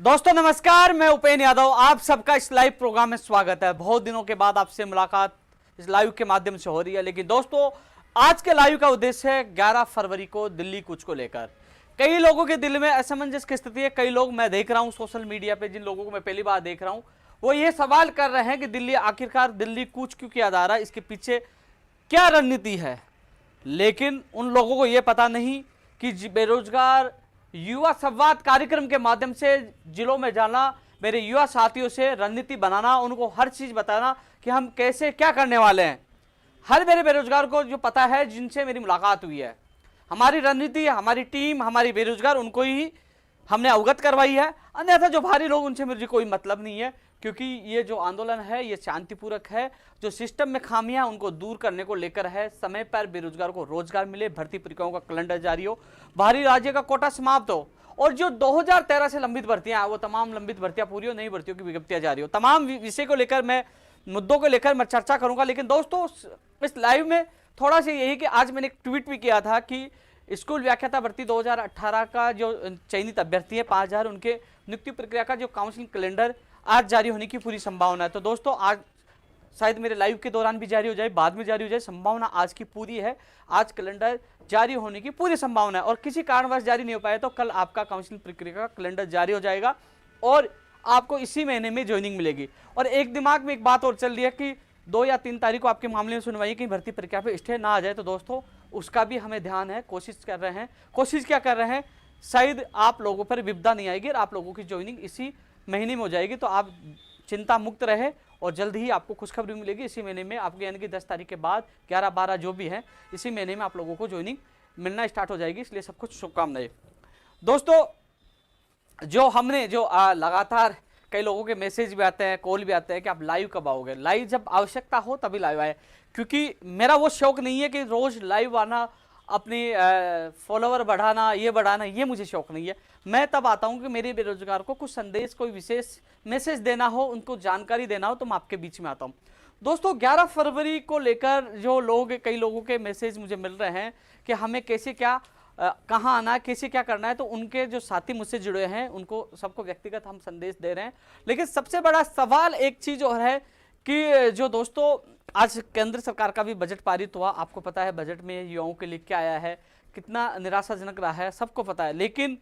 दोस्तों नमस्कार, मैं उपेंद्र यादव, आप सबका इस लाइव प्रोग्राम में स्वागत है। बहुत दिनों के बाद आपसे मुलाकात इस लाइव के माध्यम से हो रही है। लेकिन दोस्तों, आज के लाइव का उद्देश्य है 11 फरवरी को दिल्ली कूच को लेकर। कई लोगों के दिल में असमंजस की स्थिति है। कई लोग, मैं देख रहा हूं सोशल मीडिया पे, जिन लोगों को मैं पहली बार देख रहा हूं, वो ये सवाल कर रहे हैं कि दिल्ली आखिरकार दिल्ली कूच क्यों किया जा रहा है, इसके पीछे क्या रणनीति है। लेकिन उन लोगों को यह पता नहीं कि बेरोजगार युवा संवाद कार्यक्रम के माध्यम से जिलों में जाना, मेरे युवा साथियों से रणनीति बनाना, उनको हर चीज बताना कि हम कैसे क्या करने वाले हैं। हर मेरे बेरोजगार को जो पता है, जिनसे मेरी मुलाकात हुई है, हमारी रणनीति, हमारी टीम, हमारी बेरोजगार, उनको ही हमने अवगत करवाई है। अन्यथा जो भारी लोग, उनसे मुझे कोई मतलब नहीं है, क्योंकि ये जो आंदोलन है ये शांतिपूर्वक है। जो सिस्टम में खामियां उनको दूर करने को लेकर है। समय पर बेरोजगार को रोजगार मिले, भर्ती प्रक्रियाओं का कैलेंडर जारी हो, बाहरी राज्य का कोटा समाप्त हो, और जो 2013 से लंबित भर्तियां, वो तमाम लंबित भर्तियां पूरी हो, नई भर्तियों की विज्ञप्तियां जारी हो। तमाम विषय को लेकर, मैं मुद्दों को लेकर मैं चर्चा करूंगा। लेकिन दोस्तों, इस लाइव में थोड़ा सा यही कि आज मैंने एक ट्वीट भी किया था कि स्कूल व्याख्याता भर्ती 2018 का जो चयनित अभ्यर्थी है 5000, उनके नियुक्ति प्रक्रिया का जो काउंसलिंग कैलेंडर आज जारी होने की पूरी संभावना है। तो दोस्तों, आज शायद मेरे लाइव के दौरान भी जारी हो जाए, बाद में जारी हो जाए, संभावना आज की पूरी है। आज कैलेंडर जारी होने की पूरी संभावना है, और किसी कारणवश जारी नहीं हो पाया तो कल आपका काउंसलिंग प्रक्रिया का कैलेंडर जारी हो जाएगा और आपको इसी महीने में ज्वाइनिंग मिलेगी। और एक दिमाग में एक बात और चल रही है कि 2 या 3 तारीख को आपके मामले में सुनवाई, कहीं भर्ती प्रक्रिया पे स्टे ना आ जाए। तो दोस्तों, उसका भी हमें ध्यान है, कोशिश कर रहे हैं। कोशिश क्या कर रहे हैं, शायद आप लोगों पर विपदा नहीं आएगी और आप लोगों की ज्वाइनिंग इसी महीने में हो जाएगी। तो आप चिंता मुक्त रहे और जल्द ही आपको खुशखबरी मिलेगी। इसी महीने में आपके, यानी कि 10 तारीख के बाद 11-12 जो भी है, इसी महीने में आप लोगों को ज्वाइनिंग मिलना स्टार्ट हो जाएगी। इसलिए सब कुछ शुभकामनाएं। दोस्तों, जो हमने जो लगातार कई लोगों के मैसेज भी आते हैं, कॉल भी आते हैं कि आप लाइव कब आओगे। लाइव जब आवश्यकता हो तभी लाइव आए, क्योंकि मेरा वो शौक नहीं है कि रोज लाइव आना, अपनी फॉलोवर बढ़ाना, ये बढ़ाना, ये मुझे शौक नहीं है। मैं तब आता हूं कि मेरे बेरोजगार को कुछ संदेश, कोई विशेष मैसेज देना हो, उनको जानकारी देना हो, तो मैं आपके बीच में आता हूं। दोस्तों, 11 फरवरी को लेकर जो लोग, कई लोगों के मैसेज मुझे मिल रहे हैं कि हमें कैसे क्या, कहाँ आना है, कैसे क्या करना है। तो उनके जो साथी मुझसे जुड़े हैं, उनको सबको व्यक्तिगत हम संदेश दे रहे हैं। लेकिन सबसे बड़ा सवाल एक चीज और है कि जो दोस्तों, आज केंद्र सरकार का भी बजट पारित हुआ। आपको पता है बजट में युवाओं के लिए क्या आया है, कितना निराशाजनक रहा है, सबको पता है। लेकिन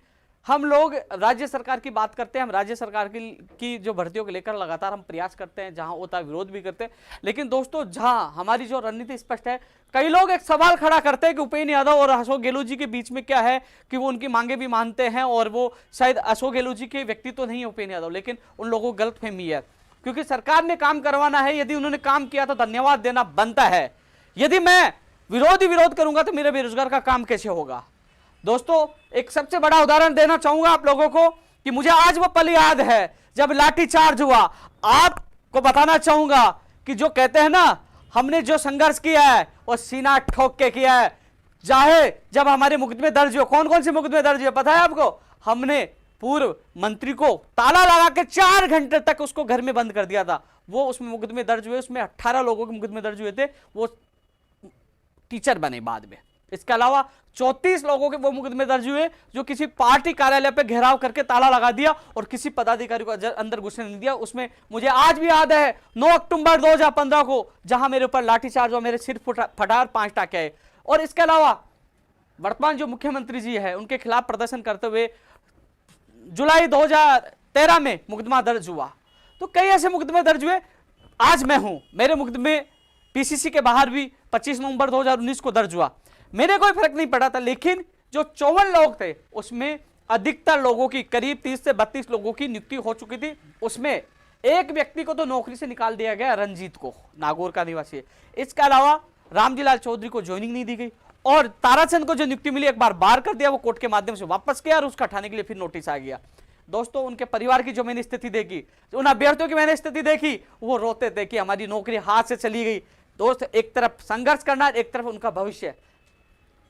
हम लोग राज्य सरकार की बात करते हैं, हम राज्य सरकार की जो भर्तियों को लेकर लगातार हम प्रयास करते हैं, जहां होता है विरोध भी करते हैं। लेकिन दोस्तों, जहां हमारी जो रणनीति स्पष्ट है, कई लोग एक सवाल खड़ा करते हैं कि उपेंद्र यादव और अशोक गहलोत जी के बीच में क्या है कि वो उनकी मांगे भी मानते हैं, और वो शायद अशोक गहलोत जी के व्यक्ति तो नहीं है उपेंद्र यादव, लेकिन उन लोगों को गलतफहमी है। क्योंकि सरकार ने काम करवाना है, यदि उन्होंने काम किया तो धन्यवाद देना बनता है। यदि मैं विरोध करूंगा तो मेरे बेरोजगार का काम कैसे होगा। दोस्तों, एक सबसे बड़ा उदाहरण देना चाहूंगा आप लोगों को कि मुझे आज वो पल याद है जब लाठीचार्ज हुआ। आपको बताना चाहूंगा कि जो कहते हैं ना, हमने जो संघर्ष किया है वो सीना ठोक के किया है। चाहे जब हमारे मुकदमे दर्ज हुए, कौन कौन से मुकदमे दर्ज हुए पता है आपको? हमने पूर्व मंत्री को ताला लगा के 4 घंटे तक उसको घर में बंद कर दिया था। वो उसमें मुकदमे दर्ज हुए, उसमें 18 लोगों के मुकदमे दर्ज हुए थे, वो टीचर बने बाद में। इसके अलावा 34 लोगों के वो मुकदमे दर्ज हुए जो किसी पार्टी कार्यालय पे घेराव करके ताला लगा दिया और किसी पदाधिकारी को अंदर घुसने नहीं दिया। उसमें मुझे आज भी याद है 9 अक्टूबर 2015 को, जहां मेरे ऊपर लाठीचार्ज हुआ, मेरे सिर फटा, 5 टाके आए। और इसके अलावा वर्तमान जो मुख्यमंत्री जी है, उनके खिलाफ प्रदर्शन करते हुए जुलाई 2013 में मुकदमा दर्ज हुआ। तो कई ऐसे मुकदमे दर्ज हुए। आज मैं हूं, मेरे मुकदमे पीसीसी के बाहर भी 25 नवंबर 2019 को दर्ज हुआ। मेरे कोई फर्क नहीं पड़ा था। लेकिन जो 54 लोग थे, उसमें अधिकतर लोगों की, करीब 30 से 32 लोगों की नियुक्ति हो चुकी थी। उसमें एक व्यक्ति को तो नौकरी से निकाल दिया गया, रंजीत को, नागौर का निवासी है। इसके अलावा रामजीलाल चौधरी को ज्वाइनिंग नहीं दी गई, और ताराचंद को जो नियुक्ति मिली एक बार बाहर कर दिया, वो कोर्ट के माध्यम से वापस किया और उसका हटाने के लिए फिर नोटिस आ गया। दोस्तों, उनके परिवार की जो मैंने स्थिति देखी, उन अभ्यर्थियों की मैंने स्थिति देखी, वो रोते थे कि हमारी नौकरी हाथ से चली गई। दोस्त, एक तरफ संघर्ष करना, एक तरफ उनका भविष्य।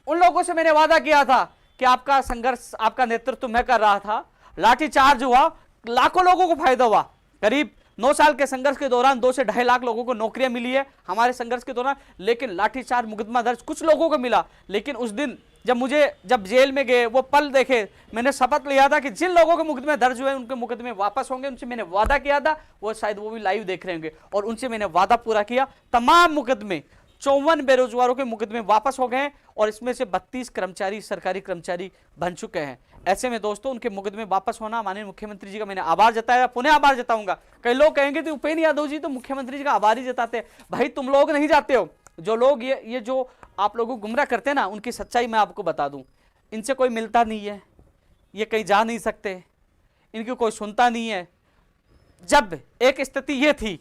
उन लोगों से मैंने वादा किया था कि आपका संघर्ष, आपका नेतृत्व मैं कर रहा था। लाठीचार्ज हुआ, लाखों लोगों को फायदा हुआ। करीब 9 साल के संघर्ष के दौरान 2 से 2.5 लाख लोगों को नौकरियां मिली है हमारे संघर्ष के दौरान। लेकिन लाठीचार्ज, मुकदमा दर्ज कुछ लोगों को मिला। लेकिन उस दिन जब जेल में गए वो पल देखे, मैंने शपथ लिया था कि जिन लोगों के मुकदमे दर्ज हुए उनके मुकदमे वापस होंगे, उनसे मैंने वादा किया था, वो शायद वो भी लाइव देख रहे होंगे, और उनसे मैंने वादा पूरा किया। तमाम मुकदमे 54 बेरोजगारों के मुकदमे वापस हो गए और इसमें से 32 कर्मचारी सरकारी कर्मचारी बन चुके हैं। ऐसे में दोस्तों उनके मुकदमे वापस होना, माननीय मुख्यमंत्री जी का मैंने आभार जताया, पुनः आभार जताऊंगा। कई लोग कहेंगे तो उपेंद्र यादव जी तो मुख्यमंत्री जी का आभार ही जताते हैं। भाई तुम लोग नहीं जाते हो, जो लोग ये जो आप लोगों को गुमराह करते हैं ना, उनकी सच्चाई मैं आपको बता दूं। इनसे कोई मिलता नहीं है, ये कहीं जा नहीं सकते, इनकी कोई सुनता नहीं है। जब एक स्थिति ये थी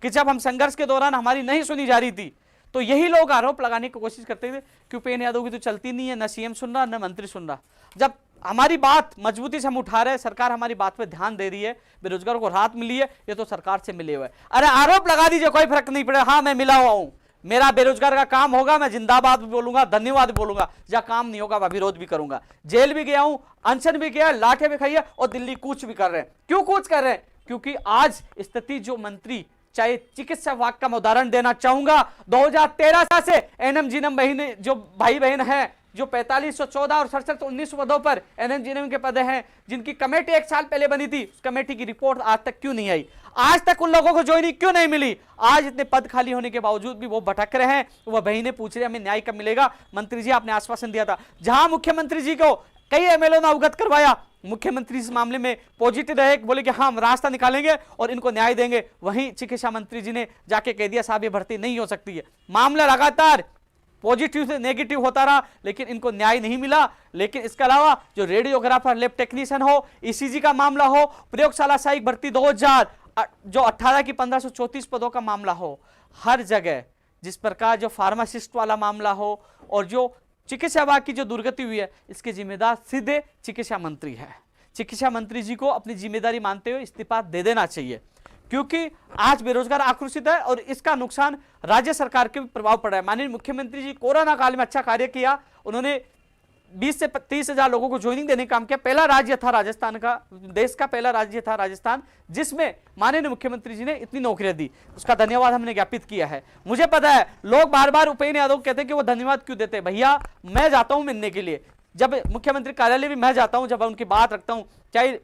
कि जब हम संघर्ष के दौरान हमारी नहीं सुनी जा रही थी, तो यही लोग आरोप लगाने की कोशिश करते थे कि उपेंद्र यादव की तो चलती नहीं है, न सीएम सुन रहा न मंत्री सुन रहा। जब हमारी बात मजबूती से हम उठा रहे हैं, सरकार हमारी बात पे ध्यान दे रही है, बेरोजगारों को राहत मिली है, ये तो सरकार से मिले हुए है। अरे आरोप लगा दीजिए, कोई फर्क नहीं पड़ेगा। हाँ मैं मिला हुआ हूं, मेरा बेरोजगार का काम होगा, मैं जिंदाबाद भी बोलूंगा, धन्यवाद भी बोलूंगा। जहां काम नहीं होगा वह विरोध भी करूंगा। जेल भी गया हूं, अनशन भी किया, लाठे भी खाई है, और दिल्ली कूच भी कर रहे हैं। क्यों कूच कर रहे हैं? क्योंकि आज स्थिति जो मंत्री, चाहे चिकित्सा विभाग का मैं उदाहरण देना चाहूंगा, 2013 से एनएमजीएनएम बहन जो भाई बहन है, जो 4514 और 6719 पदों पर एनएमजीएनएम के पद हैं, जिनकी कमेटी 1 साल पहले बनी थी, उस कमेटी की रिपोर्ट आज तक क्यों नहीं आई? आज तक उन लोगों को ज्वाइनिंग क्यों नहीं मिली? आज इतने पद खाली होने के बावजूद भी वो भटक रहे हैं। वह बहनें पूछ रहे हैं हमें न्याय कब मिलेगा? मंत्री जी आपने आश्वासन दिया था, जहां मुख्यमंत्री जी को कई एमएलए ने अवगत करवाया, मुख्यमंत्री इस मामले में पॉजिटिव रहे, बोले कि हाँ हम रास्ता निकालेंगे और इनको न्याय देंगे। वहीं चिकित्सा मंत्री जी ने जाके कह दिया साहब ये भर्ती नहीं हो सकती है। मामला लगातार पॉजिटिव से नेगेटिव होता रहा, लेकिन इनको न्याय नहीं मिला। लेकिन इसके अलावा जो रेडियोग्राफर, लैब टेक्नीशियन हो, ईसीजी का मामला हो, प्रयोगशाला सहायक भर्ती 2000 जो 18 की 1534 पदों का मामला हो, हर जगह जिस प्रकार जो फार्मासिस्ट वाला मामला हो और जो चिकित्सा विभाग की जो दुर्गति हुई है, इसके जिम्मेदार सीधे चिकित्सा मंत्री है। चिकित्सा मंत्री जी को अपनी जिम्मेदारी मानते हुए इस्तीफा दे देना चाहिए, क्योंकि आज बेरोजगार आक्रोशित है और इसका नुकसान राज्य सरकार के प्रभाव पड़ रहा है। माननीय मुख्यमंत्री जी कोरोना काल में अच्छा कार्य किया, उन्होंने 20 से 30 हजार लोगों को ज्वाइनिंग देने का काम किया। पहला राज्य था राजस्थान का, देश का पहला राज्य था राजस्थान, जिसमें माननीय मुख्यमंत्री जी ने इतनी नौकरियां दी, उसका धन्यवाद हमने ज्ञापित किया है। मुझे पता है लोग बार बार उपेंद्र यादव कहते हैं कि वो धन्यवाद क्यों देते हैं। भैया मैं जाता हूं मिलने के लिए, जब मुख्यमंत्री कार्यालय भी मैं जाता हूं, जब उनकी बात रखता हूं, चाहे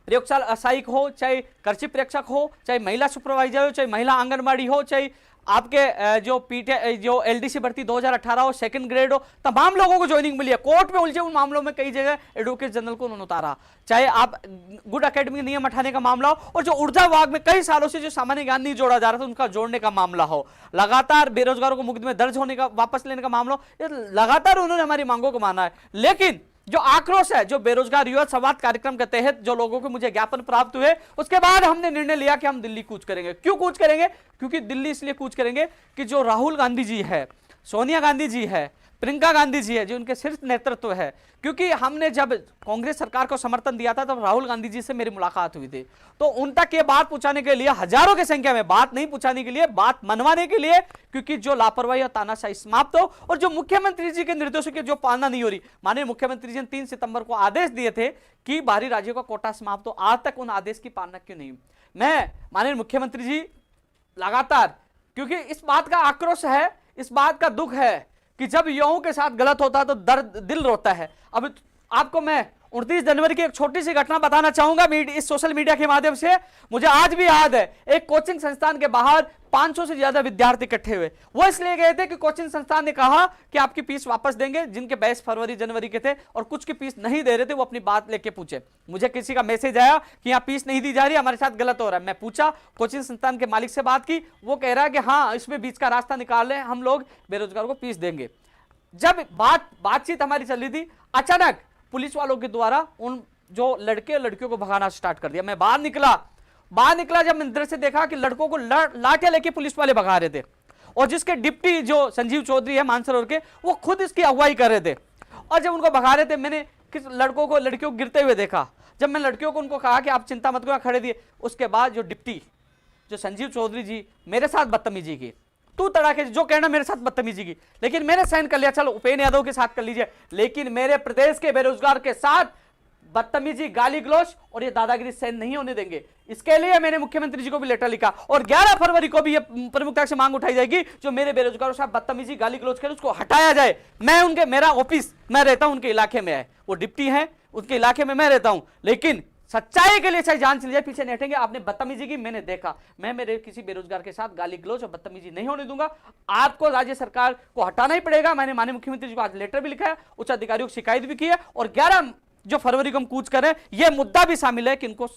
प्रयोगशाला सहायक हो, चाहे कृषि प्रेक्षक हो, चाहे महिला सुपरवाइजर हो, चाहे महिला आंगनबाड़ी हो, चाहे आपके जो पीटे जो एलडीसी भर्ती 2018 हो, सेकंड ग्रेड हो, तमाम लोगों को ज्वाइनिंग मिली है। कोर्ट में उलझे उन मामलों में कई जगह एडवोकेट जनरल को उन्होंने उतारा, चाहे आप गुड एकेडमी नियम हटाने का मामला हो, और जो ऊर्जा विभाग में कई सालों से जो सामान्य ज्ञान नहीं जोड़ा जा रहा था उनका जोड़ने का मामला हो, लगातार बेरोजगारों को मुकदमे दर्ज होने का वापस लेने का मामला हो, लगातार उन्होंने हमारी मांगों को माना है। लेकिन जो आक्रोश है, जो बेरोजगार युवा संवाद कार्यक्रम के तहत जो लोगों को मुझे ज्ञापन प्राप्त हुए, उसके बाद हमने निर्णय लिया कि हम दिल्ली कूच करेंगे। क्यों कूच करेंगे? क्योंकि दिल्ली इसलिए कूच करेंगे कि जो राहुल गांधी जी है, सोनिया गांधी जी है, प्रियंका गांधी जी है, जो उनके शीर्ष नेतृत्व है, क्योंकि हमने जब कांग्रेस सरकार को समर्थन दिया था तब राहुल गांधी जी से मेरी मुलाकात हुई थी, तो उन तक ये बात पहुंचाने के लिए हजारों की संख्या में, बात नहीं पहुंचाने के लिए, बात मनवाने के लिए, क्योंकि जो लापरवाही और तानाशाही समाप्त हो और जो मुख्यमंत्री जी के निर्देशों की जो पालना नहीं हो रही। माननीय मुख्यमंत्री जी ने 3 सितंबर को आदेश दिए थे कि बाहरी राज्यों का कोटा समाप्त हो, आज तक उन आदेश की पालना क्यों नहीं? मैं माननीय मुख्यमंत्री जी लगातार, क्योंकि इस बात का आक्रोश है, इस बात का दुख है कि जब युवाओं के साथ गलत होता है तो दर्द दिल रोता है। अब आपको मैं 29 जनवरी की एक छोटी सी घटना बताना चाहूंगा इस सोशल मीडिया के माध्यम से। मुझे आज भी याद है, एक कोचिंग संस्थान के बाहर 500 से ज्यादा विद्यार्थी इकट्ठे हुए। वो इसलिए गए थे कि कोचिंग संस्थान ने कहा कि आपकी फीस वापस देंगे, जिनके 22 फरवरी जनवरी के थे, और कुछ की फीस नहीं दे रहे थे, वो अपनी बात लेके पूछे। मुझे किसी का मैसेज आया कि यहाँ फीस नहीं दी जा रही, हमारे साथ गलत हो रहा है। मैं पूछा, कोचिंग संस्थान के मालिक से बात की, वो कह रहा है कि हाँ इसमें बीच का रास्ता निकाल रहे हैं, हम लोग बेरोजगारों को फीस देंगे। जब बातचीत हमारी चल रही थी, अचानक पुलिस वालों के द्वारा उन जो लड़के और लड़कियों को भगाना स्टार्ट कर दिया। मैं बाहर निकला, जब मंदिर से देखा कि लड़कों को लाठियां लेके पुलिस वाले भगा रहे थे, और जिसके डिप्टी जो संजीव चौधरी है मानसरोवर के, वो खुद इसकी अगुवाई कर रहे थे। और जब उनको भगा रहे थे, मैंने किस लड़कों को लड़कियों को गिरते हुए देखा। जब मैं लड़कियों को उनको कहा कि आप चिंता मत करो, खड़े दिए, उसके बाद जो डिप्टी जो संजीव चौधरी जी मेरे साथ बदतमीजी की, तू तड़ाके जो कहना मेरे साथ बदतमीजी की, लेकिन मैंने साइन कर लिया, चलो उपेंद्र यादव के साथ कर लीजिए, लेकिन मेरे प्रदेश के बेरोजगार के साथ बदतमीजी, गाली गलौज और ये दादागिरी सहन नहीं होने देंगे। इसके लिए मैंने मुख्यमंत्री जी को भी लेटर लिखा और 11 फरवरी को भी ये प्रमुखता से मांग उठाई जाएगी, जो मेरे बेरोजगारों से बदतमीजी, गाली गलौज करे उसको हटाया जाए। मेरा ऑफिस, मैं रहता हूं उनके इलाके में है, वो डिप्टी है, उनके इलाके में मैं रहता हूं, लेकिन सच्चाई के लिए चाहे जान चली जाए पीछे नहीं हटेंगे। आपने बदतमीजी की, मैंने देखा, मैं मेरे किसी बेरोजगार के साथ गाली गलौज और बदतमीजी नहीं होने दूंगा। आपको राज्य सरकार को हटाना ही पड़ेगा। मैंने माननीय मुख्यमंत्री जी को आज लेटर भी लिखा है, उच्च अधिकारियों को शिकायत भी की है और 11 जो फरवरी को हम कूच करें, यह मुद्दा भी शामिल है कि इनको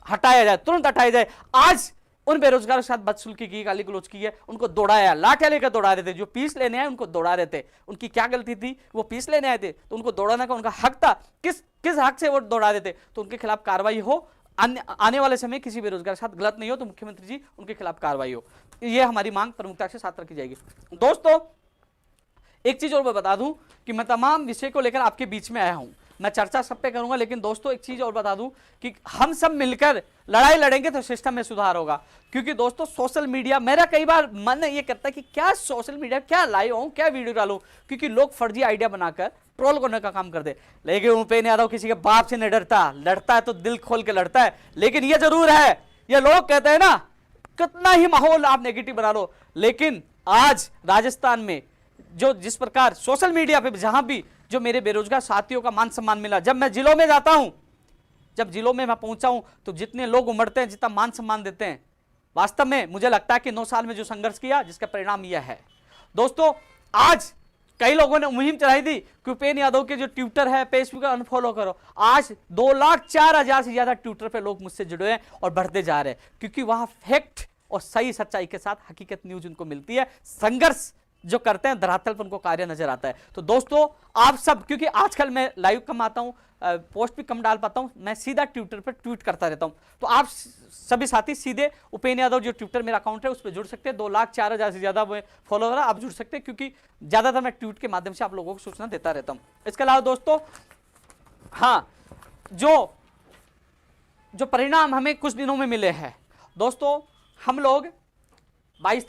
हटाया जाए, तुरंत हटाया जाए। आज उन बेरोजगारों के साथ बदसलूकी की, गाली गलौज की है, उनको दौड़ाया, लाठियां लेकर दौड़ा रहे थे। जो पीस लेने आए उनको दौड़ा रहे थे। उनकी क्या गलती थी? वो पीस लेने आए थे तो उनको दौड़ाने का उनका हक था। किस हक से वो दौड़ा रहे थे? तो उनके खिलाफ कार्रवाई हो, आने वाले समय किसी बेरोजगार के साथ गलत नहीं हो तो मुख्यमंत्री जी उनके खिलाफ कार्रवाई हो। ये हमारी मांग प्रमुखता के साथ रखी जाएगी। दोस्तों, एक चीज और मैं बता दूं कि मैं तमाम विषय को लेकर आपके बीच में आया हूं, मैं चर्चा सब पे करूंगा, लेकिन दोस्तों एक चीज और बता दूं कि हम सब मिलकर लड़ाई लड़ेंगे तो सिस्टम में सुधार होगा। क्योंकि दोस्तों सोशल मीडिया, मेरा कई बार मन ये करता है कि क्या सोशल मीडिया, क्या लाइव हूं, क्या वीडियो डालूं, क्योंकि लोग फर्जी आइडिया बनाकर ट्रोल करने का काम करते। लेकिन उपेंद्र यादव किसी के बाप से नहीं डरता, लड़ता है तो दिल खोल के लड़ता है। लेकिन ये जरूर है, ये लोग कहते हैं ना, कितना ही माहौल आप नेगेटिव बना लो, लेकिन आज राजस्थान में जो जिस प्रकार सोशल मीडिया पे जहां भी जो मेरे बेरोजगार साथियों का मान सम्मान मिला, जब मैं जिलों में जाता हूं, जब जिलों में मैं पहुंचा हूं, तो जितने लोग उमड़ते हैं, जितना मान सम्मान देते हैं, वास्तव में मुझे लगता है कि 9 साल में जो संघर्ष किया, जिसका परिणाम यह है। दोस्तों, आज कई लोगों ने मुहिम चलाई थी कि उपेंद्र यादव के जो ट्विटर है, फेसबुक अनफॉलो करो। आज 2,04,000 से ज्यादा ट्विटर पे लोग मुझसे जुड़े हैं और बढ़ते जा रहे हैं, क्योंकि वहां फैक्ट और सही सच्चाई के साथ हकीकत न्यूज उनको मिलती है। संघर्ष जो करते हैं धरातल पर उनको कार्य नजर आता है। तो दोस्तों, आप सब, क्योंकि आजकल मैं लाइव कम आता हूं, पोस्ट भी कम डाल पाता हूं, मैं सीधा ट्विटर पर ट्वीट करता रहता हूं, तो आप सभी साथी सीधे उपेंद्र यादव जो ट्विटर मेरा अकाउंट है उस पर जुड़ सकते हैं। 2,04,000 से ज्यादा फॉलोअर आप जुड़ सकते हैं, क्योंकि ज्यादातर मैं ट्वीट के माध्यम से आप लोगों को सूचना देता रहता हूं। इसके अलावा दोस्तों, हाँ, जो परिणाम हमें कुछ दिनों में मिले हैं, दोस्तों, हम लोग 22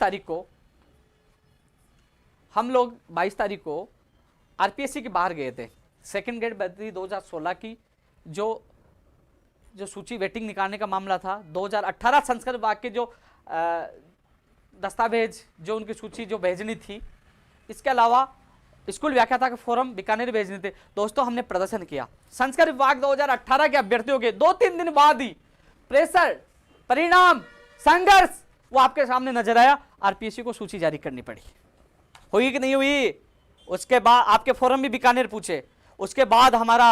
तारीख को आरपीएससी के बाहर गए थे। सेकंड ग्रेड भर्ती 2016 की जो सूची वेटिंग निकालने का मामला था, 2018 संस्कृत विभाग के जो दस्तावेज, जो उनकी सूची जो भेजनी थी, इसके अलावा स्कूल व्याख्याता के फॉर्म बीकानेर भेजने थे। दोस्तों, हमने प्रदर्शन किया। संस्कृत विभाग 2018 के अभ्यर्थियों के 2-3 दिन बाद ही प्रेशर, परिणाम, संघर्ष वो आपके सामने नजर आया। आरपीएससी को सूची जारी करनी पड़ी। हुई कि नहीं हुई? उसके बाद आपके फोरम भी बीकानेर पूछे। उसके बाद हमारा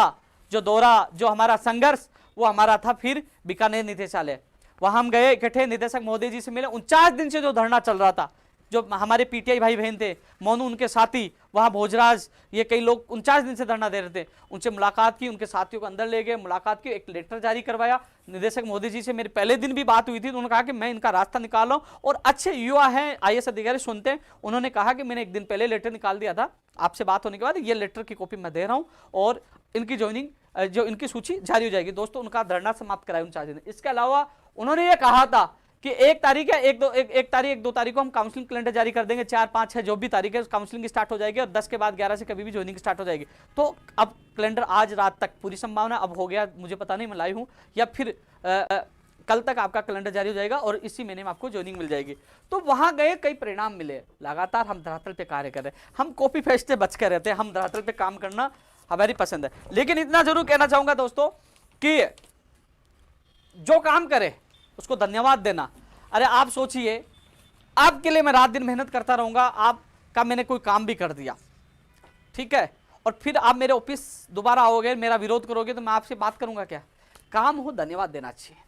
जो दौरा, जो हमारा संघर्ष, वो हमारा था फिर बीकानेर निदेशालय। वहां हम गए इकट्ठे, निदेशक महोदय जी से मिले। 49 दिन से जो धरना चल रहा था, जो हमारे पीटीआई भाई बहन थे, मोनू उनके साथी, वहां भोजराज, ये कई लोग 49 दिन से धरना दे रहे थे। उनसे मुलाकात की, उनके साथियों को अंदर ले गए, मुलाकात की, एक लेटर जारी करवाया। निदेशक मोदी जी से मेरे पहले दिन भी बात हुई थी, तो उन्होंने कहा कि मैं इनका रास्ता निकाल रहा हूं, और अच्छे युवा हैं, आईएएस अधिकारी सुनते हैं। उन्होंने कहा कि मैंने एक दिन पहले लेटर निकाल दिया था, आपसे बात होने के बाद ये लेटर की कॉपी मैं दे रहा हूं और इनकी ज्वाइनिंग, जो इनकी सूची जारी हो जाएगी। दोस्तों, उनका धरना समाप्त कराया 49 दिन। इसके अलावा उन्होंने ये कहा था कि 1 तारीख है, 1-2 तारीख को हम काउंसलिंग कैलेंडर जारी कर देंगे, 4, 5, 6 जो भी तारीख है काउंसलिंग स्टार्ट हो जाएगी, और 10 के बाद 11 से कभी भी ज्वाइनिंग स्टार्ट हो जाएगी। तो अब कैलेंडर आज रात तक पूरी संभावना अब हो गया, मुझे पता नहीं, मैं लाइव हूं, या फिर कल तक आपका कैलेंडर जारी हो जाएगा और इसी महीने में आपको ज्वाइनिंग मिल जाएगी। तो वहां गए, कई परिणाम मिले। लगातार हम धरातल पे कार्य कर रहे हैं, हम कॉपी पेस्ट से बच कर रहते हैं, हम धरातल पे काम करना हमारी पसंद है। लेकिन इतना जरूर कहना चाहूंगा दोस्तों कि जो काम करे उसको धन्यवाद देना। अरे आप सोचिए, आपके लिए मैं रात दिन मेहनत करता रहूंगा, आपका मैंने कोई काम भी कर दिया, ठीक है, और फिर आप मेरे ऑफिस दोबारा आओगे, मेरा विरोध करोगे, तो मैं आपसे बात करूंगा क्या? काम हो, धन्यवाद देना चाहिए।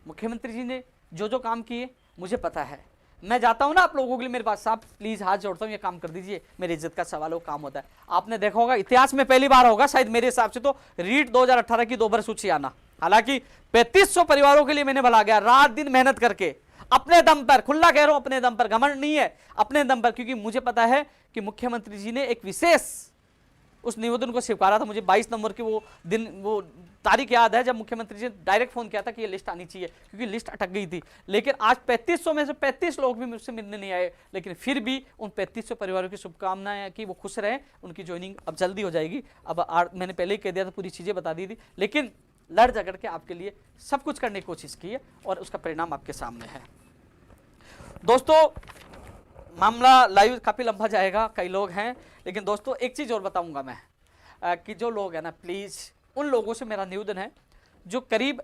मुख्यमंत्री जी ने जो काम किए मुझे पता है, मैं जाता हूं ना आप लोगों के लिए, मेरे पास साहब प्लीज हाथ जोड़ता हूं, ये काम कर दीजिए, मेरी इज्जत का सवाल हो, काम होता है। आपने देखा होगा, इतिहास में पहली बार होगा शायद मेरे हिसाब से, तो रीट 2018 की 2 बार सूची आना। हालांकि 3500 परिवारों के लिए मैंने भला गया, रात दिन मेहनत करके, अपने दम पर, खुला कह रहा हूं, अपने दम पर, घमंड नहीं है, अपने दम पर, क्योंकि मुझे पता है कि मुख्यमंत्री जी ने एक विशेष उस निवेदन को स्वीकारा था। मुझे 22 नवंबर की वो दिन, वो तारीख याद है जब मुख्यमंत्री जी ने डायरेक्ट फोन किया था कि ये लिस्ट आनी चाहिए, क्योंकि लिस्ट अटक गई थी। लेकिन आज 3500 में से 35 लोग भी मुझसे मिलने नहीं आए, लेकिन फिर भी उन 3500 परिवारों की शुभकामनाएं कि वो खुश रहें, उनकी ज्वाइनिंग अब जल्दी हो जाएगी। अब मैंने पहले ही कह दिया था, पूरी चीजें बता दी थी, लेकिन लड़ झगड़ के आपके लिए सब कुछ करने की कोशिश की है और उसका परिणाम आपके सामने है। दोस्तों मामला लाइव काफ़ी लंबा जाएगा, कई लोग हैं, लेकिन दोस्तों एक चीज़ और बताऊंगा मैं कि जो लोग हैं ना, प्लीज़ उन लोगों से मेरा निवेदन है जो करीब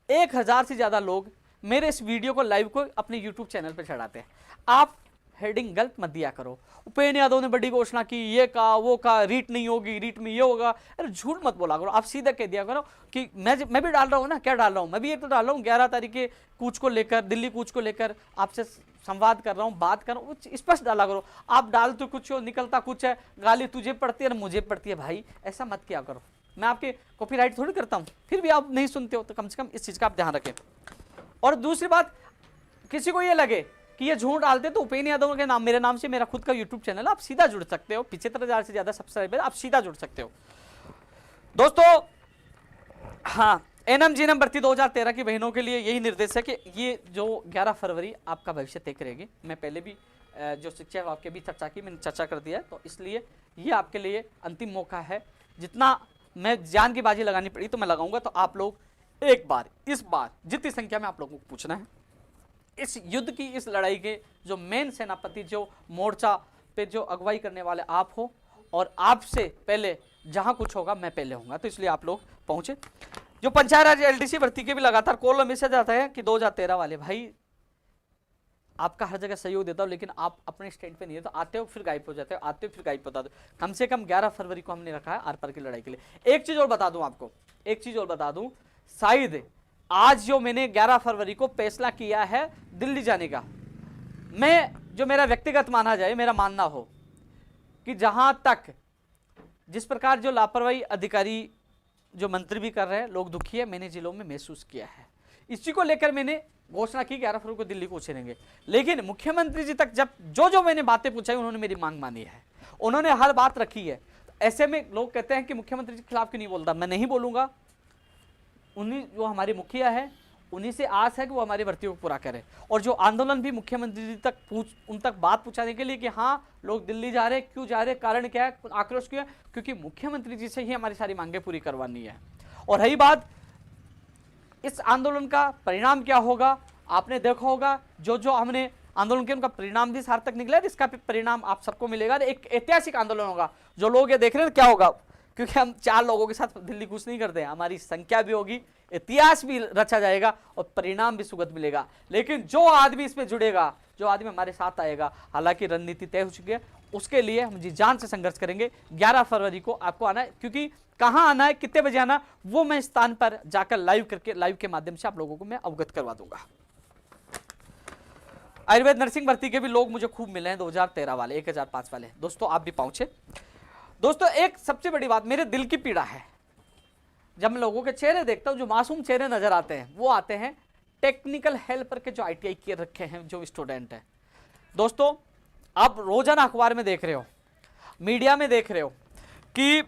1000 से ज़्यादा लोग मेरे इस वीडियो को लाइव को अपने यूट्यूब चैनल पर चढ़ाते हैं, आप हेडिंग गलत मत दिया करो। उपेंद्र यादव ने बड़ी घोषणा की, ये कहा वो कहा, रीट नहीं होगी, रीट में ये होगा, अरे झूठ मत बोला करो। आप सीधा कह दिया करो कि मैं भी डाल रहा हूँ ना, क्या डाल रहा हूँ, मैं भी ये तो डाल रहा हूँ 11 तारीख के कूच को लेकर, दिल्ली कूच को लेकर आपसे संवाद कर रहा हूँ, बात कर रहा हूँ, स्पष्ट डाला करो। आप डालते कुछ हो, निकलता कुछ है, गाली तुझे पड़ती है ना मुझे पड़ती है, भाई ऐसा मत किया करो। मैं आपके कॉपीराइट थोड़ी करता हूँ, फिर भी आप नहीं सुनते हो तो कम से कम इस चीज़ का आप ध्यान रखें। और दूसरी बात, किसी को ये लगे कि ये झूठ डालते तो उपेंद्र यादव के नाम, मेरे नाम से मेरा खुद का यूट्यूब चैनल, आप सीधा जुड़ सकते हो, 75,000 से ज़्यादा सब्सक्राइबर, आप सीधा जुड़ सकते हो। दोस्तों हाँ, एनएमजीएनएम भर्ती 2013 की बहनों के लिए यही निर्देश है कि ये जो 11 फरवरी आपका भविष्य तय करेगी। मैं पहले भी जो शिक्षा विभाग के भी चर्चा की, मैंने चर्चा कर दिया है, तो इसलिए ये आपके लिए अंतिम मौका है। जितना मैं जान की बाजी लगानी पड़ी तो मैं लगाऊंगा, तो आप लोग एक बार, इस बार जितनी संख्या में आप लोगों को पूछना है, इस युद्ध की, इस लड़ाई के जो मेन सेनापति, जो मोर्चा पे जो अगुवाई करने वाले आप हो, और आपसे पहले जहां कुछ होगा मैं पहले होऊंगा, तो इसलिए आप लोग पहुंचे। जो पंचायत राज एलडीसी भर्ती के भी लगातार कॉल और मैसेज आता है कि 2013 वाले भाई आपका हर जगह सहयोग देता हूं, लेकिन आप अपने स्टैंड पे नहीं है, तो आते हो फिर गायब हो जाते हो, आते हो फिर गायब हो जाते हो। कम से कम 11 फरवरी को हमने रखा है आर पार की लड़ाई के लिए। एक चीज और बता दूं आपको, एक चीज और बता दूं, शायद आज जो मैंने 11 फरवरी को फैसला किया है दिल्ली जाने का, मैं जो मेरा व्यक्तिगत माना जाए, मेरा मानना हो कि जहां तक जिस प्रकार जो लापरवाही अधिकारी, जो मंत्री भी कर रहे हैं, लोग दुखी है, मैंने जिलों में महसूस किया है। इसी को लेकर मैंने घोषणा की 11 फरवरी को दिल्ली को उछेरेंगे। लेकिन मुख्यमंत्री जी तक जब जो मैंने बातें पूछाई, उन्होंने मेरी मांग मानी है, उन्होंने हर बात रखी है। ऐसे में लोग कहते हैं कि मुख्यमंत्री जी के खिलाफ क्यों नहीं बोलता, मैं नहीं बोलूंगा। उन्हीं जो हमारे मुखिया है, उन्हीं से आस है कि वो हमारी भर्तियों को पूरा करें। और जो आंदोलन भी मुख्यमंत्री जी तक उन तक बात पहुंचाने के लिए कि हाँ लोग दिल्ली जा रहे हैं, क्यों जा रहे हैं, कारण क्या है, आक्रोश क्यों है, क्योंकि मुख्यमंत्री जी से ही हमारी सारी मांगे पूरी करवानी है। और रही बात इस आंदोलन का परिणाम क्या होगा, आपने देखा होगा जो हमने आंदोलन के, उनका परिणाम भी सार्थक निकला है, इसका परिणाम आप सबको मिलेगा। एक ऐतिहासिक आंदोलन होगा। जो लोग ये देख रहे हैं क्या होगा, क्योंकि हम 4 लोगों के साथ दिल्ली कूच नहीं करते हैं, हमारी संख्या भी होगी, इतिहास भी रचा जाएगा और परिणाम भी सुगत मिलेगा। लेकिन जो आदमी इसमें जुड़ेगा, जो आदमी हमारे साथ आएगा, हालांकि रणनीति तय हो चुकी है, उसके लिए हम जी जान से संघर्ष करेंगे। 11 फरवरी को आपको आना है, क्योंकि कहां आना है, कितने बजे आना, वो मैं स्थान पर जाकर लाइव करके, लाइव के माध्यम से आप लोगों को मैं अवगत करवा दूंगा। आयुर्वेद नर्सिंग भर्ती के भी लोग मुझे खूब मिले हैं, 2013 वाले, 1005 वाले। दोस्तों आप भी पहुंचे। दोस्तों एक सबसे बड़ी बात मेरे दिल की पीड़ा है, जब मैं लोगों के चेहरे देखता हूं, जो मासूम चेहरे नजर आते हैं, वो आते हैं टेक्निकल हेल्पर के जो आईटीआई किए रखे हैं जो स्टूडेंट हैं। दोस्तों आप रोजाना अखबार में देख रहे हो, मीडिया में देख रहे हो कि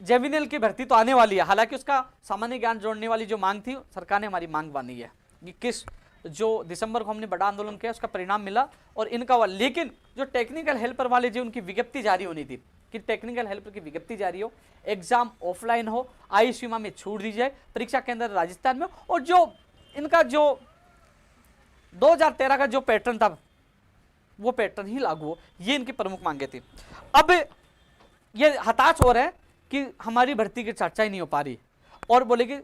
जेमिनल की भर्ती तो आने वाली है। हालांकि उसका सामान्य ज्ञान जोड़ने वाली जो मांग थी, सरकार ने हमारी मांग मानी है कि किस जो दिसंबर को हमने बड़ा आंदोलन किया, उसका परिणाम मिला और इनका। लेकिन जो टेक्निकल हेल्पर वाले जो उनकी विज्ञप्ति जारी होनी थी कि टेक्निकल हेल्पर की विज्ञप्ति जारी हो, एग्जाम ऑफलाइन हो, आयु सीमा में छूट दी जाए, परीक्षा केंद्र राजस्थान में, और जो इनका जो 2013 का जो पैटर्न था वो पैटर्न ही लागू हो, ये इनकी प्रमुख मांगे थी। अब ये हताश हो रहे हैं कि हमारी भर्ती की चर्चा ही नहीं हो पा रही, और बोले कि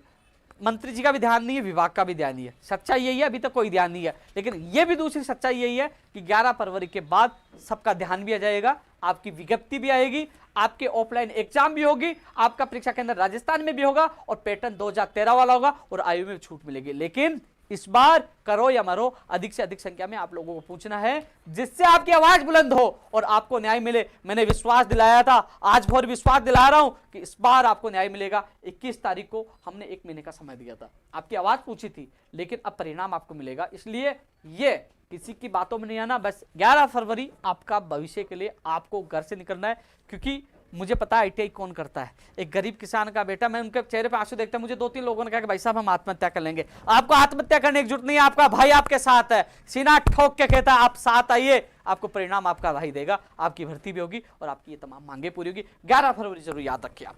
मंत्री जी का भी ध्यान नहीं है, विभाग का भी ध्यान नहीं है। सच्चाई यही है, अभी तक कोई ध्यान नहीं है। लेकिन ये भी दूसरी सच्चाई यही है कि 11 फरवरी के बाद सबका ध्यान भी आ जाएगा, आपकी विज्ञप्ति भी आएगी, आपके ऑफलाइन एग्जाम भी होगी, आपका परीक्षा केंद्र राजस्थान में भी होगा और पैटर्न 2013 वाला होगा और आयु में छूट मिलेगी। लेकिन इस बार करो या मरो, अधिक से अधिक संख्या में आप लोगों को पूछना है, जिससे आपकी आवाज बुलंद हो और आपको न्याय मिले। मैंने विश्वास दिलाया था, आज फिर विश्वास दिला रहा हूं कि इस बार आपको न्याय मिलेगा। 21 तारीख को हमने 1 महीने का समय दिया था, आपकी आवाज पूछी थी, लेकिन अब परिणाम आपको मिलेगा। इसलिए ये किसी की बातों में नहीं आना, बस 11 फरवरी आपका भविष्य के लिए आपको घर से निकलना है। क्योंकि मुझे पता है आईटीआई कौन करता है, एक गरीब किसान का बेटा। मैं उनके चेहरे पे आंसू देखता, मुझे 2-3 लोगों ने कहा कि भाई साहब हम आत्महत्या कर लेंगे। आपको आत्महत्या करने की जरूरत नहीं है, आपका भाई आपके साथ है, सीना ठोक के कहता है आप साथ आइए, आपको परिणाम आपका भाई देगा, आपकी भर्ती भी होगी और आपकी ये तमाम मांगे पूरी होगी। 11 फरवरी जरूर याद रखिए आप।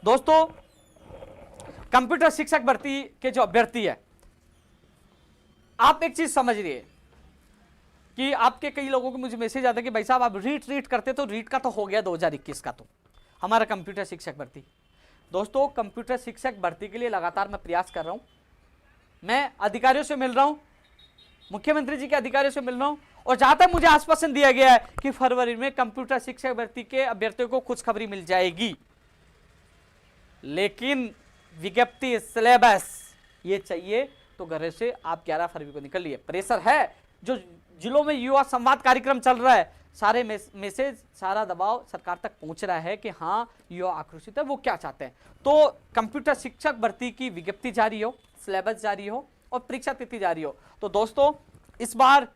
दोस्तों कंप्यूटर शिक्षक भर्ती के जो अभ्यर्थी है, आप एक चीज समझिए कि आपके कई लोगों को मुझे मैसेज आता है कि भाई साहब आप रीट करते, तो रीट का तो हो गया 2021 का, तो हमारा कंप्यूटर शिक्षक भर्ती। दोस्तों, कंप्यूटर शिक्षक भर्ती के लिए लगातार मैं प्रयास कर रहा हूं, मैं अधिकारियों से मिल रहा हूं, मुख्यमंत्री जी के अधिकारियों से मिल रहा हूं, और जहां तक मुझे आश्वासन दिया गया है कि फरवरी में कंप्यूटर शिक्षक भर्ती के अभ्यर्थियों को खुशखबरी मिल जाएगी। लेकिन विज्ञप्ति, सिलेबस ये चाहिए, तो घर से आप 11 फरवरी को निकलिए। प्रेशर है, जो जिलों में युवा संवाद कार्यक्रम चल रहा है, सारे मैसेज, सारा दबाव सरकार तक पहुंच रहा है कि हाँ युवा आक्रोशित है, वो क्या चाहते हैं। तो कंप्यूटर शिक्षक भर्ती की विज्ञप्ति जारी हो, सिलेबस जारी हो और परीक्षा तिथि जारी हो। तो दोस्तों, इस बार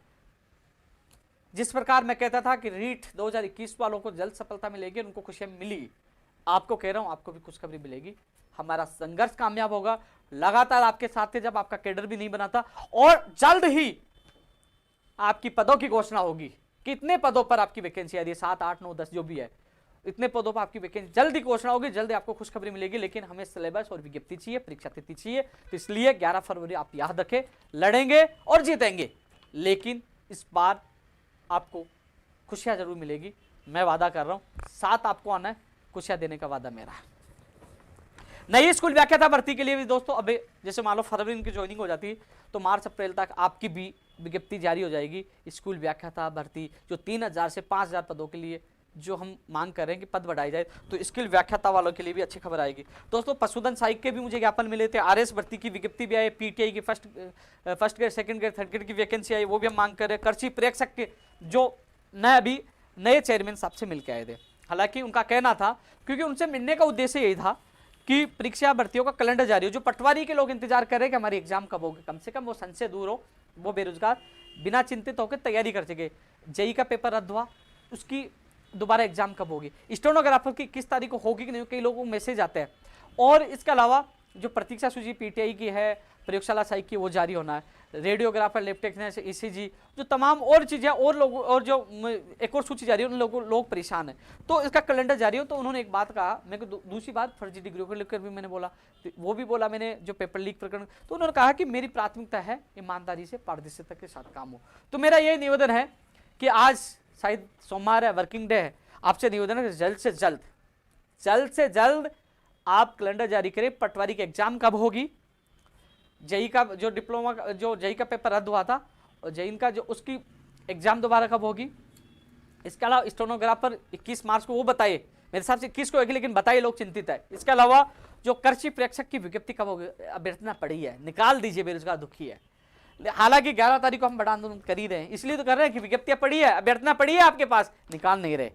जिस प्रकार मैं कहता था कि रीट 2021 वालों को जल्द सफलता मिलेगी, उनको खुशियां मिली, आपको कह रहा हूं आपको भी खुशखबरी मिलेगी। हमारा संघर्ष कामयाब होगा, लगातार आपके साथ थे जब आपका कैडर भी नहीं बना था, और जल्द ही आपकी पदों की घोषणा होगी। कितने पदों पर आपकी वैकेंसी आ रही है, 7, 8, 9, 10 जो भी है, इतने पदों पर आपकी वैकेंसी जल्दी घोषणा होगी, जल्दी आपको खुशखबरी मिलेगी। लेकिन हमें सिलेबस और विज्ञप्ति चाहिए, परीक्षा तिथि चाहिए। तो इसलिए 11 फरवरी आप याद रखें, लड़ेंगे और जीतेंगे, लेकिन इस बार आपको खुशियां जरूर मिलेगी, मैं वादा कर रहा हूं। साथ आपको आना है, खुशियां देने का वादा मेरा है। नई स्कूल व्याख्याता भर्ती के लिए भी दोस्तों, अब जैसे मान लो फरवरी की ज्वाइनिंग हो जाती है, तो मार्च अप्रैल तक आपकी भी विज्ञप्ति जारी हो जाएगी। स्कूल व्याख्याता भर्ती जो 3000 से 5000 पदों के लिए जो हम मांग कर रहे हैं कि पद बढ़ाई जाए, तो स्किल व्याख्याता वालों के लिए भी अच्छी खबर आएगी। दोस्तों, पशुधन सहायक के भी मुझे ज्ञापन मिले थे, आरएस भर्ती की विज्ञप्ति भी आई, पीटीआई की first grade, second grade, third grade की वैकेंसी आई, वो भी हम मांग कर रहे हैं। कृषि प्रेक्षक के जो अभी नए चेयरमैन साहब से मिलकर आए थे, हालांकि उनका कहना था, क्योंकि उनसे मिलने का उद्देश्य यही था कि परीक्षा भर्तियों का कैलेंडर जारी हो। जो पटवारी के लोग इंतजार कर रहे हैं कि हमारी एग्जाम कब होगी, कम से कम वो संशय दूर हो, वो बेरोजगार बिना चिंतित होकर तैयारी कर सके। जेई का पेपर रद्द हुआ, उसकी दोबारा एग्जाम कब होगी, स्टेनोग्राफर की किस तारीख को होगी कि नहीं, कई लोगों को मैसेज आते हैं। और इसके अलावा जो प्रतीक्षा सूची पीटीआई की है, प्रयोगशाला सहायक की, वो जारी होना है। रेडियोग्राफर, लैब टेक्नीशियन, ईसीजी, जो तमाम और चीज़ें और लोग, और जो एक और सूची जारी है, उन लोग परेशान हैं। तो इसका कैलेंडर जारी हो। तो उन्होंने एक बात कहा, मेरे को दूसरी बात फर्जी डिग्रियों को लेकर भी मैंने बोला, तो वो भी बोला मैंने, जो पेपर लीक प्रकरण, तो उन्होंने कहा कि मेरी प्राथमिकता है ईमानदारी से, पारदर्शिता के साथ काम हो। तो मेरा ये निवेदन है कि आज शायद सोमवार है, वर्किंग डे है, आपसे निवेदन है कि जल्द से जल्द आप कैलेंडर जारी करें। पटवारी की एग्जाम कब होगी, जेई का जो डिप्लोमा, जो जेई का पेपर रद्द हुआ था, और जेई का जो उसकी एग्जाम दोबारा कब होगी। इसके अलावा स्टेनोग्राफर 21 मार्च को, वो बताइए, मेरे हिसाब से 21 को होगी, लेकिन बताइए, लोग चिंतित है। इसके अलावा जो कृषि प्रेक्षक की विज्ञप्ति कब होगी, अभ्यर्थना पड़ी है, निकाल दीजिए, बेरोजगार दुखी है। हालांकि 11 तारीख को हम बड़ा आंदोलन कर ही रहे हैं, इसलिए तो कर रहे हैं कि विज्ञप्तियां पड़ी है, अभ्यर्थना पड़ी है आपके पास, निकाल नहीं रहे।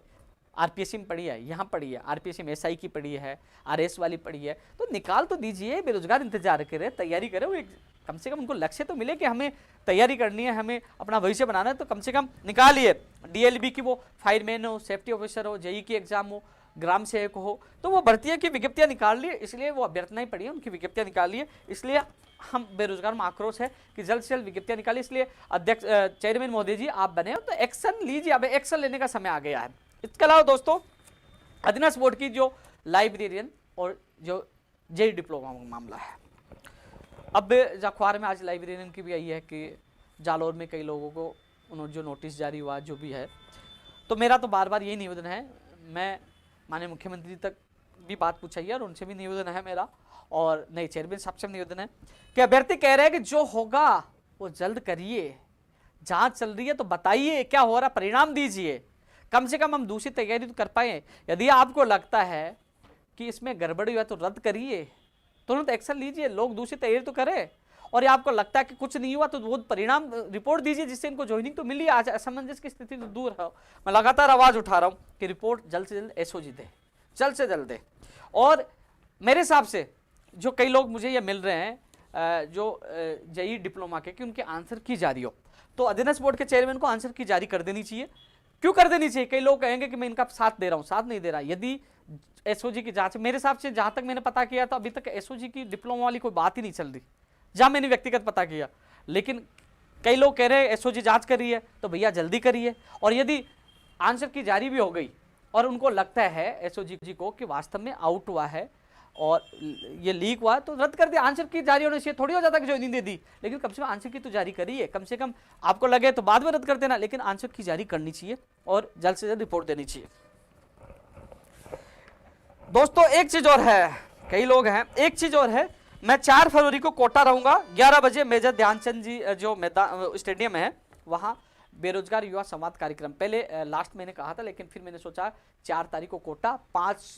आरपीएससी में पड़ी है, यहाँ पड़ी है, आरपीएससी में एसआई की पड़ी है, आरएस वाली पड़ी है, तो निकाल तो दीजिए। बेरोजगार इंतजार करे, तैयारी करे, वो कम से कम उनको लक्ष्य तो मिले कि हमें तैयारी करनी है, हमें अपना भविष्य बनाना है, तो कम से कम निकालिए। डीएलबी की वो फायरमैन हो, सेफ्टी ऑफिसर हो, जेई की एग्जाम हो, ग्राम सेवक हो, तो वो भर्तियों की विज्ञप्तियां निकाल लिए, इसलिए वो अभ्यर्थना ही पड़ी है, उनकी विज्ञप्तियां निकाल लिए। इसलिए हम बेरोजगार में आक्रोश है कि जल्द से जल्द विज्ञप्तियां निकाली। इसलिए अध्यक्ष चेयरमैन महोदय जी, आप बने हो तो एक्शन लीजिए, अब एक्शन लेने का समय आ गया है। इसके अलावा दोस्तों, अधीनस्थ बोर्ड की जो लाइब्रेरियन और जो जेई डिप्लोमा का मामला है, अब अखबार में आज लाइब्रेरियन की भी आई है कि जालौर में कई लोगों को उन्होंने जो नोटिस जारी हुआ, जो भी है, तो मेरा तो बार बार यही निवेदन है, मैं माननीय मुख्यमंत्री तक भी बात पूछाई है और उनसे भी निवेदन है मेरा, और नए चेयरमैन साहब से निवेदन है कि अभ्यर्थी कह रहे हैं कि जो होगा वो जल्द करिए, जांच चल रही है तो बताइए क्या हो रहा, परिणाम दीजिए, कम से कम हम दूसरी तैयारी तो कर पाए। यदि आपको लगता है कि इसमें गड़बड़ी हुआ तो रद्द करिए, तुरंत एक्शन लीजिए, लोग दूसरी तैयारी तो करें। और ये आपको लगता है कि कुछ नहीं हुआ तो वो परिणाम रिपोर्ट दीजिए, जिससे इनको ज्वाइनिंग तो मिली, आज असमंजस की स्थिति तो दूर है। मैं लगातार आवाज उठा रहा हूँ कि रिपोर्ट जल्द से जल्द एसओजी दे, जल्द से जल्द दे। और मेरे हिसाब से जो कई लोग मुझे ये मिल रहे हैं जो जेई डिप्लोमा के, कि उनके आंसर की जारी हो, तो अधीनस्थ बोर्ड के चेयरमैन को आंसर की जारी कर देनी चाहिए। क्यों कर देनी चाहिए? कई लोग कहेंगे कि मैं इनका साथ दे रहा हूं, साथ नहीं दे रहा। यदि एसओजी की जांच, मेरे हिसाब से जहां तक मैंने पता किया तो अभी तक एसओजी की डिप्लोमा वाली कोई बात ही नहीं चल रही, जहां मैंने व्यक्तिगत पता किया। लेकिन कई लोग कह रहे हैं एसओजी जांच कर रही है, तो भैया जल्दी करिए। और यदि आंसर की जारी भी हो गई और उनको लगता है एसओजी को कि वास्तव में आउट हुआ है और ये लीक हुआ तो रद्द कर दिया। आंसर की जारी होने से थोड़ी हो जाता कि ज्वाइनिंग दे दी, लेकिन कम से कम आंसर की तो जारी करी है। कम से कम आपको लगे तो बाद में रद्द कर देना, लेकिन आंसर की जारी करनी चाहिए और जल्द से जल्द रिपोर्ट देनी चाहिए। दोस्तों एक चीज और है, कई लोग हैं, एक चीज और है, मैं 4 फरवरी को कोटा रहूंगा 11 बजे मेजर ध्यानचंद जी जो मैदान स्टेडियम है वहां बेरोजगार युवा संवाद कार्यक्रम। पहले लास्ट महीने कहा था, लेकिन फिर मैंने सोचा 4 तारीख को कोटा,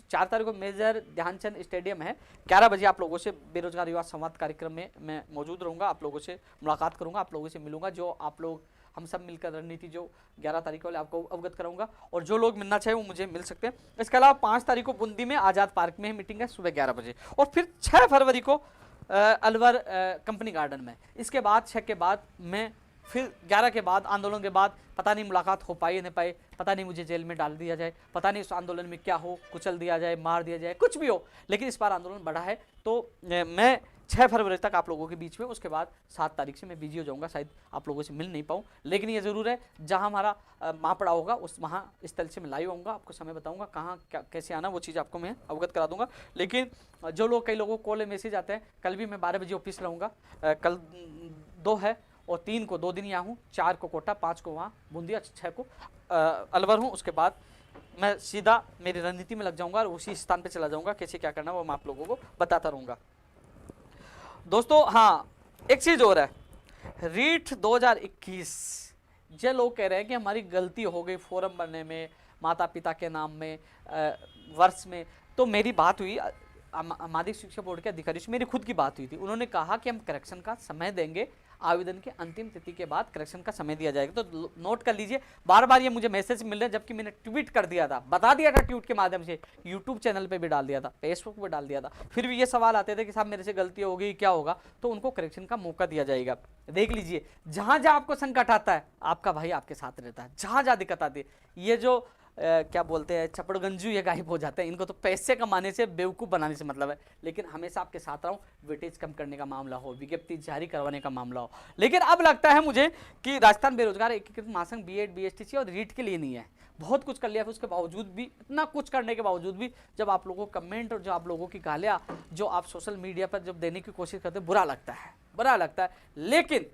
4 तारीख को मेजर ध्यानचंद स्टेडियम है, 11 बजे आप लोगों से बेरोजगार युवा संवाद कार्यक्रम में मैं मौजूद रहूंगा, आप लोगों से मुलाकात करूंगा, आप लोगों से मिलूंगा, जो आप लोग हम सब मिलकर रणनीति जो 11 तारीख वाले आपको अवगत कराऊंगा, और जो लोग मिलना चाहे वो मुझे मिल सकते हैं। इसके अलावा 5 तारीख को बूंदी में आज़ाद पार्क में मीटिंग है सुबह 11 बजे, और फिर 6 फरवरी को अलवर कंपनी गार्डन में। इसके बाद 6 के बाद मैं फिर 11 के बाद आंदोलन के बाद पता नहीं मुलाकात हो पाई नहीं पाई, पता नहीं मुझे जेल में डाल दिया जाए, पता नहीं उस आंदोलन में क्या हो, कुचल दिया जाए, मार दिया जाए, कुछ भी हो, लेकिन इस बार आंदोलन बढ़ा है। तो मैं 6 फरवरी तक आप लोगों के बीच में, उसके बाद 7 तारीख से मैं बिजी हो जाऊंगा, शायद आप लोगों से मिल नहीं पाऊँ, लेकिन ये ज़रूर है जहाँ हमारा माँ पड़ा होगा उस वहाँ स्थल से मैं लाइव आऊँगा, आपको समय बताऊँगा कहाँ क्या कैसे आना, वो चीज़ आपको मैं अवगत करा दूँगा। लेकिन जो लोग, कई लोगों को कॉल मैसेज आते हैं, कल भी मैं 12 बजे ऑफिस रहूँगा, कल 2 है और 3 को 2 दिन यहाँ हूँ, 4 को कोटा, 5 को वहाँ बूंदी, 6 को अलवर हूँ। उसके बाद मैं सीधा मेरी रणनीति में लग जाऊँगा और उसी स्थान पे चला जाऊँगा, कैसे क्या करना वो मैं आप लोगों को बताता रहूँगा। दोस्तों हाँ एक चीज़ और है, रीट 2021 जो लोग कह रहे हैं कि हमारी गलती हो गई फॉर्म भरने में, माता पिता के नाम में, वर्ष में, तो मेरी बात हुई माध्यमिक शिक्षा बोर्ड के अधिकारी से, मेरी खुद की बात हुई थी, उन्होंने कहा कि हम करेक्शन का समय देंगे, आवेदन के अंतिम तिथि के बाद करेक्शन का समय दिया जाएगा। तो नोट कर लीजिए, बार बार ये मुझे मैसेज मिल रहे हैं, जबकि मैंने ट्वीट कर दिया था, बता दिया था ट्वीट के माध्यम से, यूट्यूब चैनल पे भी डाल दिया था, फेसबुक पे डाल दिया था, फिर भी ये सवाल आते थे कि साहब मेरे से गलती हो गई, क्या होगा, तो उनको करेक्शन का मौका दिया जाएगा। देख लीजिए, जहां जहां आपको संकट आता है आपका भाई आपके साथ रहता है, जहां जहां दिक्कत आती है, ये जो क्या बोलते हैं चपड़गंजू, ये गायब हो जाते हैं, इनको तो पैसे कमाने से, बेवकूफ़ बनाने से मतलब है, लेकिन हमेशा आपके साथ रहूं, वेटेज कम करने का मामला हो, विज्ञप्ति जारी करवाने का मामला हो। लेकिन अब लगता है मुझे कि राजस्थान बेरोजगार एकीकृत महासंघ बीएड बीएसटीसी और रीट के लिए नहीं है, बहुत कुछ कर लिया, फिर उसके बावजूद भी, इतना कुछ करने के बावजूद भी, जब आप लोगों को कमेंट और जो आप लोगों की गालियाँ जो आप सोशल मीडिया पर जब देने की कोशिश करते हैं, बुरा लगता है, बुरा लगता है। लेकिन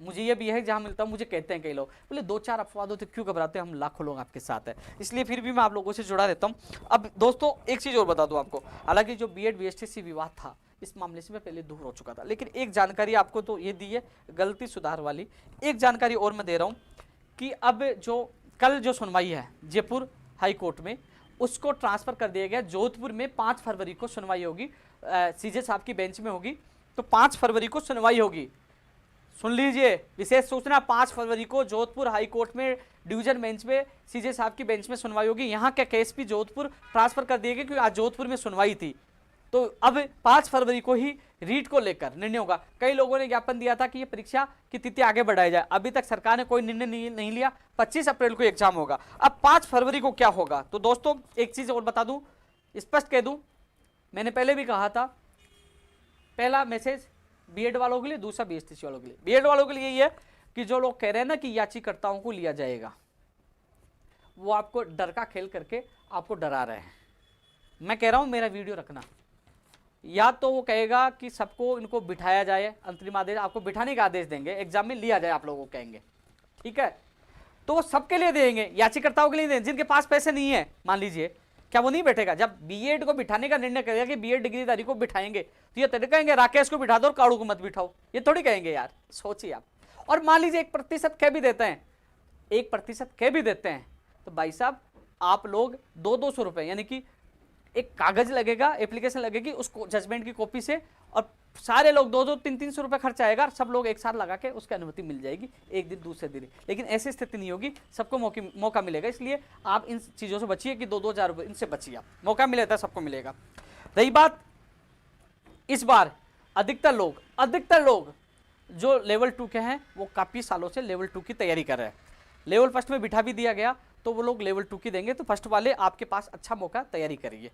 मुझे ये भी है, जहाँ मिलता हूँ मुझे कहते हैं कई लोग, बोले 2-4 अपवाद होते क्यों घबराते हैं, हम लाखों लोग आपके साथ हैं, इसलिए फिर भी मैं आप लोगों से जुड़ा रहता हूँ। अब दोस्तों एक चीज़ और बता दूँ आपको, हालांकि जो बीएड बीएसटीसी विवाद था, इस मामले से मैं पहले दूर हो चुका था, लेकिन एक जानकारी आपको तो ये दी है गलती सुधार वाली, एक जानकारी और मैं दे रहा हूँ कि अब जो कल जो सुनवाई है जयपुर हाई कोर्ट में, उसको ट्रांसफ़र कर दिया गया जोधपुर में। 5 फरवरी को सुनवाई होगी, सीजे साहब की बेंच में होगी, तो 5 फरवरी को सुनवाई होगी। सुन लीजिए, विशेष सूचना, 5 फरवरी को जोधपुर हाई कोर्ट में डिवीजन बेंच में सीजे साहब की बेंच में सुनवाई होगी। यहाँ के केस भी जोधपुर ट्रांसफर कर दिए गए, क्योंकि आज जोधपुर में सुनवाई थी, तो अब 5 फरवरी को ही रीट को लेकर निर्णय होगा। कई लोगों ने ज्ञापन दिया था कि ये परीक्षा की तिथि आगे बढ़ाई जाए, अभी तक सरकार ने कोई निर्णय नहीं लिया। 25 अप्रैल को एग्जाम होगा, अब 5 फरवरी को क्या होगा। तो दोस्तों एक चीज़ और बता दूं, स्पष्ट कह दूं, मैंने पहले भी कहा था, पहला मैसेज बीएड वालों के लिए, दूसरा बीएसटीसी वालों के लिए। बीएड वालों के लिए ये है कि जो लोग कह रहे हैं ना कि याचिकाकर्ताओं को लिया जाएगा, वो आपको डर का खेल करके आपको डरा रहे हैं। मैं कह रहा हूं मेरा वीडियो रखना, या तो वो कहेगा कि सबको इनको बिठाया जाए, अंतरिम आदेश आपको बिठाने का आदेश देंगे, एग्जाम में लिया जाए आप लोगों को कहेंगे, ठीक है, तो वो सबके लिए देंगे, याचिकाकर्ताओं के लिए देंगे। जिनके पास पैसे नहीं है, मान लीजिए, क्या वो नहीं बैठेगा? जब बीएड को बिठाने का निर्णय करेगा कि बीएड डिग्रीधारी को बिठाएंगे, तो ये तरीके कहेंगे राकेश को बिठा दो और काड़ू को मत बिठाओ, ये थोड़ी कहेंगे यार, सोचिए आप। और मान लीजिए 1% कह भी देते हैं, 1% कह भी देते हैं, तो भाई साहब आप लोग 200-200 रुपये, यानी कि एक कागज लगेगा, एप्लीकेशन लगेगी, उसको जजमेंट की कॉपी से, और सारे लोग 200-300 रुपये खर्च आएगा, सब लोग एक साथ लगा के उसकी अनुमति मिल जाएगी, एक दिन दूसरे दिन। लेकिन ऐसी स्थिति नहीं होगी, सबको मौका मिलेगा, इसलिए आप इन चीज़ों से बचिए कि 2-2 हज़ार रुपये इनसे बचिए, आप मौका मिलेगा सबको मिलेगा। रही बात इस बार, अधिकतर लोग जो लेवल 2 के हैं वो काफ़ी सालों से लेवल 2 की तैयारी कर रहे हैं। लेवल फर्स्ट में बिठा भी दिया गया, तो वो लोग लेवल 2 की देंगे, तो फर्स्ट वाले आपके पास अच्छा मौका, तैयारी करिए।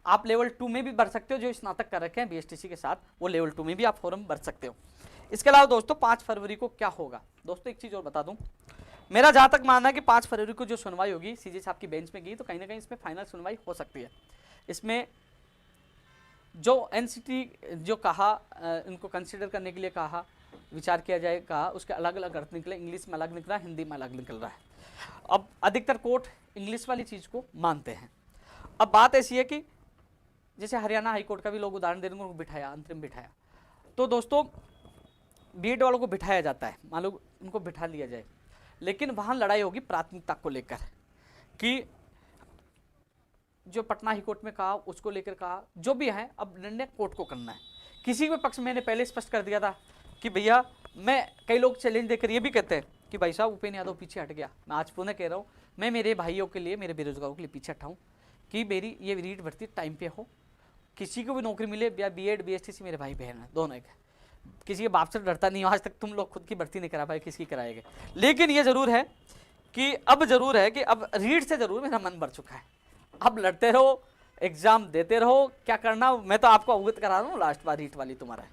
आप लेवल 2 में भी भर सकते हो, जो स्नातक कर रखे हैं बीएसटीसी के साथ, वो लेवल 2 में भी आप फॉर्म भर सकते हो। इसके अलावा दोस्तों 5 फरवरी को क्या होगा, दोस्तों एक चीज़ और बता दूं, मेरा जहाँ तक मानना है कि 5 फरवरी को जो सुनवाई होगी सीजे साहब की बेंच में गई, तो कहीं ना कहीं इसमें फाइनल सुनवाई हो सकती है। इसमें जो एनसीटी जो कहा, इनको कंसिडर करने के लिए कहा, विचार किया जाए कहा, उसके अलग अलग अर्थ निकले, इंग्लिश में अलग निकल रहा है, हिंदी में अलग निकल रहा है। अब अधिकतर कोर्ट इंग्लिश वाली चीज़ को मानते हैं। अब बात ऐसी है कि जैसे हरियाणा हाईकोर्ट का भी लोग उदाहरण दे रहे हैं, उनको बिठाया, अंतरिम बिठाया, तो दोस्तों बीएड वालों को बिठाया जाता है, मान लो उनको बिठा लिया जाए, लेकिन वहाँ लड़ाई होगी प्राथमिकता को लेकर कि जो पटना हाईकोर्ट में कहा उसको लेकर कहा, जो भी है अब निर्णय कोर्ट को करना है। किसी भी पक्ष मैंने पहले स्पष्ट कर दिया था कि भैया, मैं कई लोग चैलेंज देकर ये भी कहते हैं कि भाई साहब उपेंद्र यादव पीछे हट गया। मैं आज पुनः कह रहा हूँ, मैं मेरे भाइयों के लिए, मेरे बेरोजगारों के लिए पीछे हटाऊँ कि मेरी ये रीट भर्ती टाइम पे हो, किसी को भी नौकरी मिले, या बीएड बीएसटीसी मेरे भाई बहन है दोनों एक, किसी के बाप से डरता नहीं, आज तक तुम लोग खुद की भर्ती नहीं करा पाए, किसकी कराएंगे। लेकिन ये जरूर है कि अब जरूर है कि अब रीट से जरूर मेरा मन भर चुका है, अब लड़ते रहो, एग्जाम देते रहो, क्या करना मैं तो आपको अवगत करा रहा हूँ, लास्ट बार रीट वाली तुम्हारा है।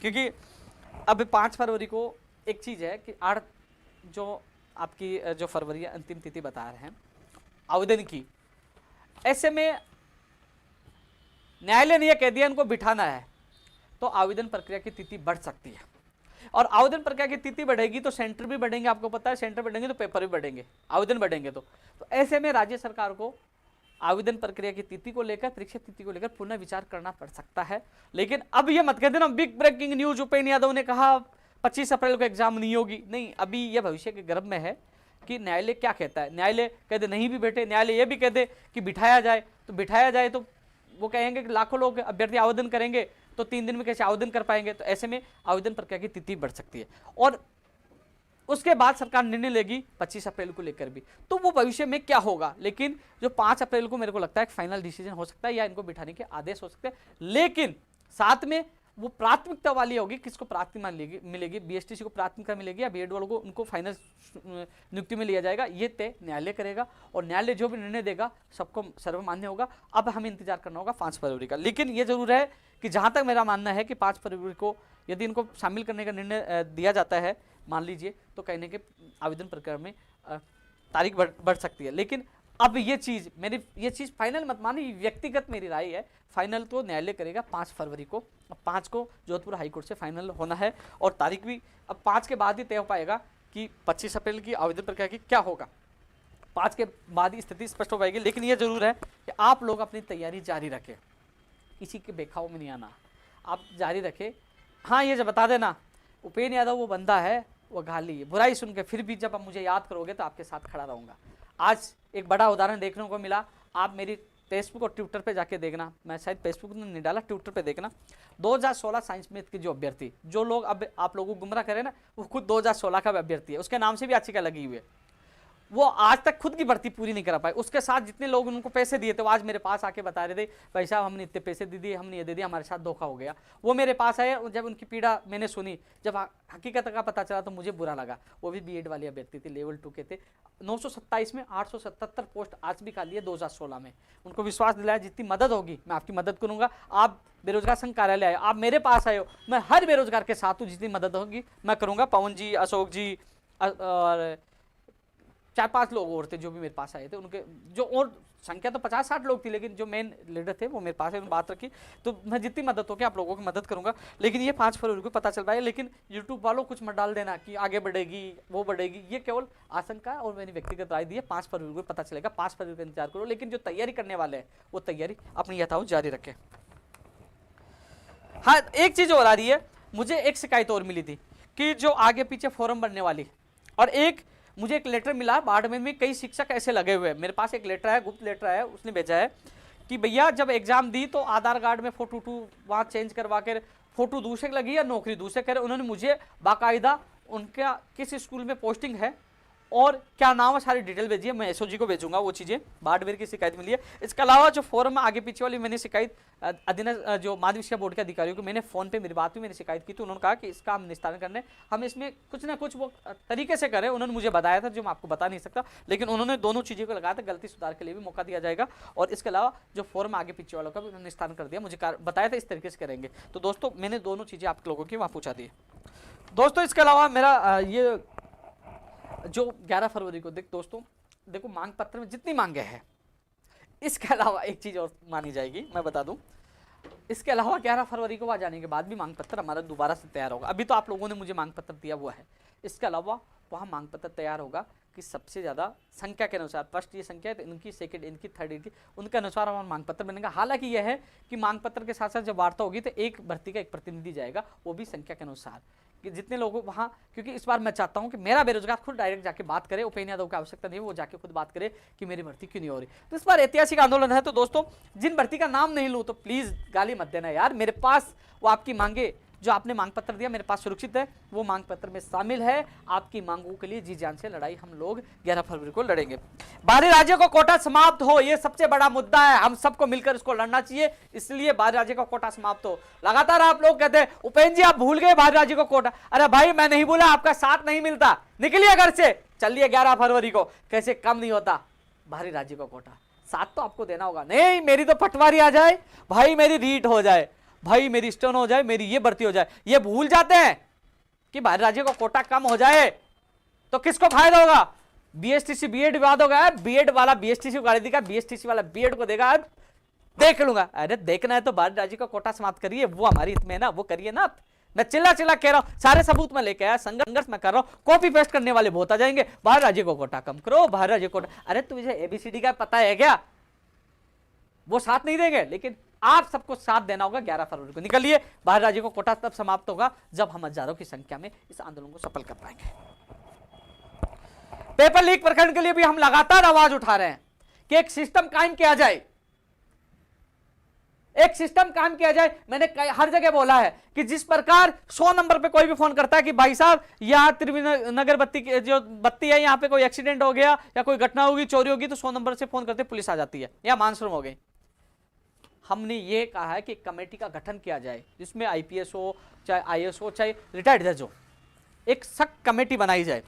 क्योंकि अब 5 फरवरी को एक चीज़ है कि 8 जो आपकी जो फरवरी अंतिम तिथि बता रहे हैं आवेदन की, ऐसे में न्यायालय ने यह कह दिया इनको बिठाना है, तो आवेदन प्रक्रिया की तिथि बढ़ सकती है। और आवेदन प्रक्रिया की तिथि बढ़ेगी तो सेंटर भी बढ़ेंगे, आपको पता है सेंटर बढ़ेंगे तो पेपर भी बढ़ेंगे, आवेदन बढ़ेंगे तो ऐसे में राज्य सरकार को आवेदन प्रक्रिया की तिथि को लेकर, परीक्षा तिथि को लेकर पुनः विचार करना पड़ सकता है। लेकिन अब ये मत कह देना big breaking news, Upendra Yadav ने कहा 25 अप्रैल को एग्जाम नहीं होगी, नहीं, अभी यह भविष्य के गर्भ में है कि न्यायालय क्या कहता है। न्यायालय कह दे नहीं भी बैठे, न्यायालय ये भी कह दे कि बिठाया जाए, तो बिठाया जाए तो वो कहेंगे कि लाखों लोग अभ्यर्थी आवेदन करेंगे, तो 3 दिन में कैसे आवेदन कर पाएंगे। तो ऐसे में आवेदन प्रक्रिया की तिथि बढ़ सकती है और उसके बाद सरकार निर्णय लेगी 25 अप्रैल को लेकर भी, तो वो भविष्य में क्या होगा। लेकिन जो 5 अप्रैल को मेरे को लगता है फाइनल डिसीजन हो सकता है या इनको बिठाने के आदेश हो सकते हैं, लेकिन साथ में वो प्राथमिकता वाली होगी, किसको प्राथमिकता मिलेगी, बीएसटीसी को प्राथमिकता मिलेगी या बीएड वालों को उनको फाइनल नियुक्ति में लिया जाएगा, ये तय न्यायालय करेगा और न्यायालय जो भी निर्णय देगा सबको सर्वमान्य होगा। अब हमें इंतजार करना होगा 5 फरवरी का। लेकिन ये जरूर है कि जहां तक मेरा मानना है कि 5 फरवरी को यदि इनको शामिल करने का निर्णय दिया जाता है, मान लीजिए, तो कहने के आवेदन प्रक्रिया में तारीख बढ़ सकती है। लेकिन अब ये चीज़ फाइनल मत मानिए, व्यक्तिगत मेरी राय है, फाइनल तो न्यायालय करेगा 5 फरवरी को। अब 5 को जोधपुर हाईकोर्ट से फाइनल होना है और तारीख भी अब 5 के बाद ही तय हो पाएगा कि 25 अप्रैल की आवेदन प्रक्रिया की क्या होगा, 5 के बाद ही स्थिति स्पष्ट हो पाएगी। लेकिन ये जरूर है कि आप लोग अपनी तैयारी जारी रखें, किसी के बेखाओं में नहीं आना, आप जारी रखें। हाँ, ये जब बता देना उपेंद्र यादव वो बंदा है, वो गाली बुराई सुन के फिर भी जब आप मुझे याद करोगे तो आपके साथ खड़ा रहूँगा। आज एक बड़ा उदाहरण देखने को मिला, आप मेरी फेसबुक और ट्विटर पे जाके देखना, मैं शायद फेसबुक में नहीं डाला, ट्विटर पे देखना, 2016 साइंस मैथ के जो अभ्यर्थी, जो लोग अब आप लोगों को गुमराह करें ना, वो खुद 2016 का अभ्यर्थी है, उसके नाम से भी याचिका लगी हुई है। वो आज तक खुद की भर्ती पूरी नहीं करा पाए, उसके साथ जितने लोग उनको पैसे दिए थे वो आज मेरे पास आके बता रहे थे भाई साहब हमने इतने पैसे दे दिए, हमने ये दे दिया, हमारे साथ धोखा हो गया। वो मेरे पास आए, जब उनकी पीड़ा मैंने सुनी, जब हकीकत का पता चला तो मुझे बुरा लगा। वो भी बीएड वाले अभ्यर्थी थे, लेवल 2 के थे। 927 में 877 पोस्ट आज भी खाली है 2016 में। उनको विश्वास दिलाया जितनी मदद होगी मैं आपकी मदद करूंगा। आप बेरोजगार संघ कार्यालय आए, आप मेरे पास आए हो, मैं हर बेरोजगार के साथ हूँ, जितनी मदद होगी मैं करूंगा। पवन जी, अशोक जी और 4-5 लोग और थे जो भी मेरे पास आए थे, उनके जो और संख्या तो 50-60 लोग थी, लेकिन जो मेन लीडर थे वो मेरे पास है, उन्होंने बात रखी, तो मैं जितनी मदद होगी आप लोगों की मदद करूंगा। लेकिन ये 5 फरवरी को पता चल पाएगा। लेकिन यूट्यूब वालों कुछ मत डाल देना कि आगे बढ़ेगी वो बढ़ेगी, ये केवल आशंका है और मैंने व्यक्तिगत राय दी है। 5 फरवरी को पता चलेगा, 5 फरवरी का इंतजार करो। लेकिन जो तैयारी करने वाले हैं वो तैयारी अपनी यथावत जारी रखें। हाँ, एक चीज और आ रही है, मुझे एक शिकायत और मिली थी कि जो आगे पीछे फॉर्म बनने वाली, और एक मुझे एक लेटर मिला बाड़मेर में, कई शिक्षक ऐसे लगे हुए हैं। मेरे पास एक लेटर है, गुप्त लेटर है, उसने भेजा है कि भैया जब एग्जाम दी तो आधार कार्ड में फोटो वहाँ चेंज करवा कर फोटो दूसरे लगी या नौकरी दूसरे करे। उन्होंने मुझे बाकायदा उनका किस स्कूल में पोस्टिंग है और क्या नाम है सारी डिटेल भेजी है, मैं एसओजी को भेजूंगा वो चीज़ें। बाड़मेर की शिकायत मिली है। इसके अलावा जो फॉर्म में आगे पीछे वाली मैंने शिकायत अधीन जो माध्यमिक शिक्षा बोर्ड के अधिकारियों को मैंने फ़ोन पे मेरी बात हुई, मैंने शिकायत की, तो उन्होंने कहा कि इसका हम निस्तारण करने, हम इसमें कुछ ना कुछ वो तरीके से करें। उन्होंने मुझे बताया था जो मैं आपको बता नहीं सकता, लेकिन उन्होंने दोनों चीज़ों को लगाया था, गलती सुधार के लिए भी मौका दिया जाएगा। और इसके अलावा जो फॉर्म आगे पीछे वालों का भी उन्होंने निस्तारण कर दिया, मुझे बताया था इस तरीके से करेंगे। तो दोस्तों मैंने दोनों चीज़ें आप लोगों की वहाँ पूछा दी। दोस्तों इसके अलावा मेरा ये जो 11 फरवरी को दोस्तों देखो मांग पत्र में जितनी मांगे हैं, इसके अलावा एक चीज और मानी जाएगी, मैं बता दूं, इसके अलावा 11 फरवरी को आ जाने के बाद भी मांग पत्र हमारा दोबारा से तैयार होगा। अभी तो आप लोगों ने मुझे मांग पत्र दिया हुआ है, इसके अलावा वहाँ मांग पत्र तैयार होगा कि सबसे ज़्यादा संख्या के अनुसार, फर्स्ट ये संख्या है, इनकी सेकंड इनकी, थर्ड इनकी, उनके अनुसार हमारा मांग पत्र बनेगा। हालांकि यह है कि मांग पत्र के साथ साथ जब वार्ता होगी तो एक भर्ती का एक प्रतिनिधि जाएगा, वो भी संख्या के अनुसार कि जितने लोगों वहाँ, क्योंकि इस बार मैं चाहता हूँ कि मेरा बेरोजगार खुद डायरेक्ट जाके बात करे, उपेन्द्र यादव की आवश्यकता नहीं है, वो जाके खुद बात करे कि मेरी भर्ती क्यों नहीं हो रही। तो इस बार ऐतिहासिक आंदोलन है। तो दोस्तों, जिन भर्ती का नाम नहीं लूँ तो प्लीज़ गाली मत देना यार, मेरे पास वो आपकी मांगे जो आपने मांग पत्र दिया मेरे पास सुरक्षित है, वो मांग पत्र में शामिल है। आपकी मांगों के लिए जी जान से लड़ाई हम लोग 11 फरवरी को लड़ेंगे। बाहरी राज्यों का कोटा समाप्त हो, ये सबसे बड़ा मुद्दा है, हम सबको मिलकर इसको लड़ना चाहिए, इसलिए बाहरी राज्य का कोटा समाप्त हो। लगातार आप लोग कहते हैं उपेन्द्र जी आप भूल गए बाहरी राज्य को कोटा। अरे भाई मैं नहीं भूला, आपका साथ नहीं मिलता, निकलिए घर से, चलिए 11 फरवरी को। कैसे कम नहीं होता बाहरी राज्य का कोटा, साथ तो आपको देना होगा। नहीं मेरी तो पटवारी आ जाए भाई, मेरी रीट हो जाए भाई, मेरी स्टोन हो जाए, मेरी ये भर्ती हो जाए, ये भूल जाते हैं कि बाहरी राज्य का कोटा कम हो जाए तो किसको फायदा होगा। बीएसटीसी बीएड विवाद हो गया, बीएड वाला बीएसटीसी को गाली देगा, बीएसटीसी वाला बीएड को देगा, देख लूंगा। अरे देखना है तो बाहरी राज्य का कोटा समाप्त करिए, वो हमारी हित में है ना, वो करिए ना। मैं चिल्ला चिल्ला कह रहा हूं, सारे सबूत में लेके आया, संघर्ष में कर रहा हूं, कॉपी पेस्ट करने वाले बहुत आ जाएंगे, बाहरी राज्य को कोटा कम करो, बाहरी राज्य कोटा। अरे तुझे एबीसीडी का पता है क्या, वो साथ नहीं देंगे, लेकिन आप सबको साथ देना होगा। 11 फरवरी को निकलिए, बाहर राज्य को कोटा तब समाप्त होगा जब हम हजारों की संख्या में इस आंदोलन को सफल कर पाएंगे। पेपर लीक प्रकरण के लिए भी हम लगातार आवाज उठा रहे हैं कि एक सिस्टम कायम किया जाए, एक सिस्टम कायम किया जाए। मैंने हर जगह बोला है कि जिस प्रकार 100 नंबर पे कोई भी फोन करता है कि भाई साहब यहाँ त्रिवेणीनगर बत्ती जो बत्ती है यहाँ पे कोई एक्सीडेंट हो गया या कोई घटना होगी, चोरी होगी, तो 100 नंबर से फोन करते पुलिस आ जाती है या मानसून हो गई। हमने ये कहा है कि कमेटी का गठन किया जाए जिसमें आईपीएस हो, चाहे आईएएस हो, चाहे रिटायर्ड जज हो, एक सख्त कमेटी बनाई जाए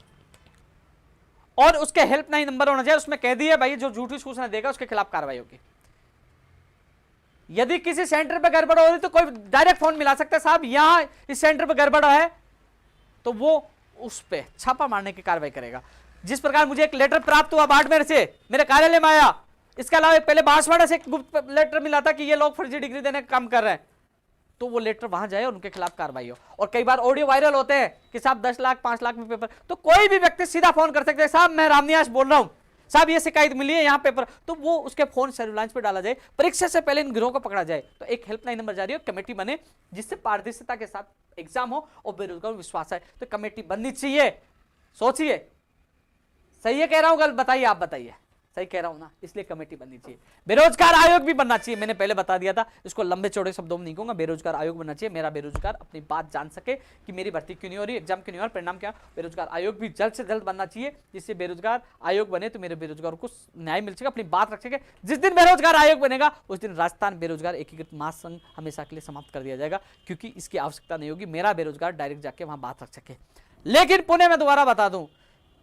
और उसके हेल्पलाइन नंबर होना चाहिए, उसमें कह दिया भाई जो झूठी सूचना देगा उसके खिलाफ कार्रवाई होगी। यदि किसी सेंटर पे गड़बड़ हो रही तो कोई डायरेक्ट फोन मिला सकता है, साहब यहां इस सेंटर पे गड़बड़ है, तो वो उस पे छापा मारने की कार्रवाई करेगा। जिस प्रकार मुझे एक लेटर प्राप्त हुआ बाड़मेर से, मेरे कार्यालय में आया, इसके अलावा पहले बांसवाड़ा से एक गुप्त लेटर मिला था कि ये लोग फर्जी डिग्री देने का काम कर रहे हैं, तो वो लेटर वहां जाए और उनके खिलाफ कार्रवाई हो। और कई बार ऑडियो वायरल होते हैं कि साहब 10 लाख 5 लाख में पेपर, तो कोई भी व्यक्ति सीधा फोन कर सकते हैं, साहब मैं रामनिवास बोल रहा हूं, साहब ये शिकायत मिली है यहाँ पेपर, तो वो उसके फोन सर्विलांस पे डाला जाए, परीक्षा से पहले इन गिरोह को पकड़ा जाए। तो एक हेल्पलाइन नंबर जारी हो, कमेटी बने जिससे पारदर्शिता के साथ एग्जाम हो और बेरोजगार विश्वास है, तो कमेटी बननी चाहिए। सोचिए सही है कह रहा हूं गलत बताइए, आप बताइए सही कह रहा हूं ना, इसलिए कमेटी बननी चाहिए। बेरोजगार आयोग भी बनना चाहिए, मैंने पहले बता दिया था, इसको लंबे चौड़े शब्दों में नहीं कहूंगा, बेरोजगार आयोग बनना चाहिए। मेरा बेरोजगार अपनी बात जान सके कि मेरी भर्ती क्यों नहीं हो रही, एग्जाम क्यों नहीं हो रहा, परिणाम क्या। बेरोजगार आयोग भी जल्द से जल्द बनना चाहिए, जिससे बेरोजगार आयोग बने तो मेरे बेरोजगार को न्याय मिल सके, अपनी बात रख सके। जिस दिन बेरोजगार आयोग बनेगा उस दिन राजस्थान बेरोजगार एकीकृत महासंघ हमेशा के लिए समाप्त कर दिया जाएगा, क्योंकि इसकी आवश्यकता नहीं होगी, मेरा बेरोजगार डायरेक्ट जाके वहां बात रख सके। लेकिन पुणे में दोबारा बता दूं,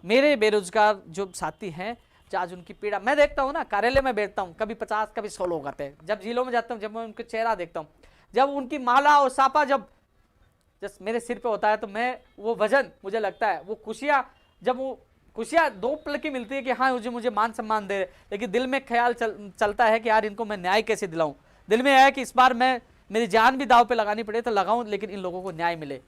मेरे बेरोजगार जो साथी हैं, आज उनकी पीड़ा मैं देखता हूँ ना, कार्यालय में बैठता हूँ, कभी 50 कभी 100 लोग आते हैं, जब जिलों में जाता हूँ, जब मैं उनके चेहरा देखता हूँ, जब उनकी माला और सापा जब मेरे सिर पे होता है, तो मैं वो वजन मुझे लगता है, वो खुशियाँ, जब वो खुशियाँ 2 पल की मिलती है कि हाँ मुझे मान सम्मान दे, लेकिन दिल में ख्याल चलता है कि यार इनको मैं न्याय कैसे दिलाऊं। दिल में है कि इस बार मैं मेरी जान भी दाव पे लगानी पड़े तो लगाऊं, लेकिन इन लोगों को न्याय मिले।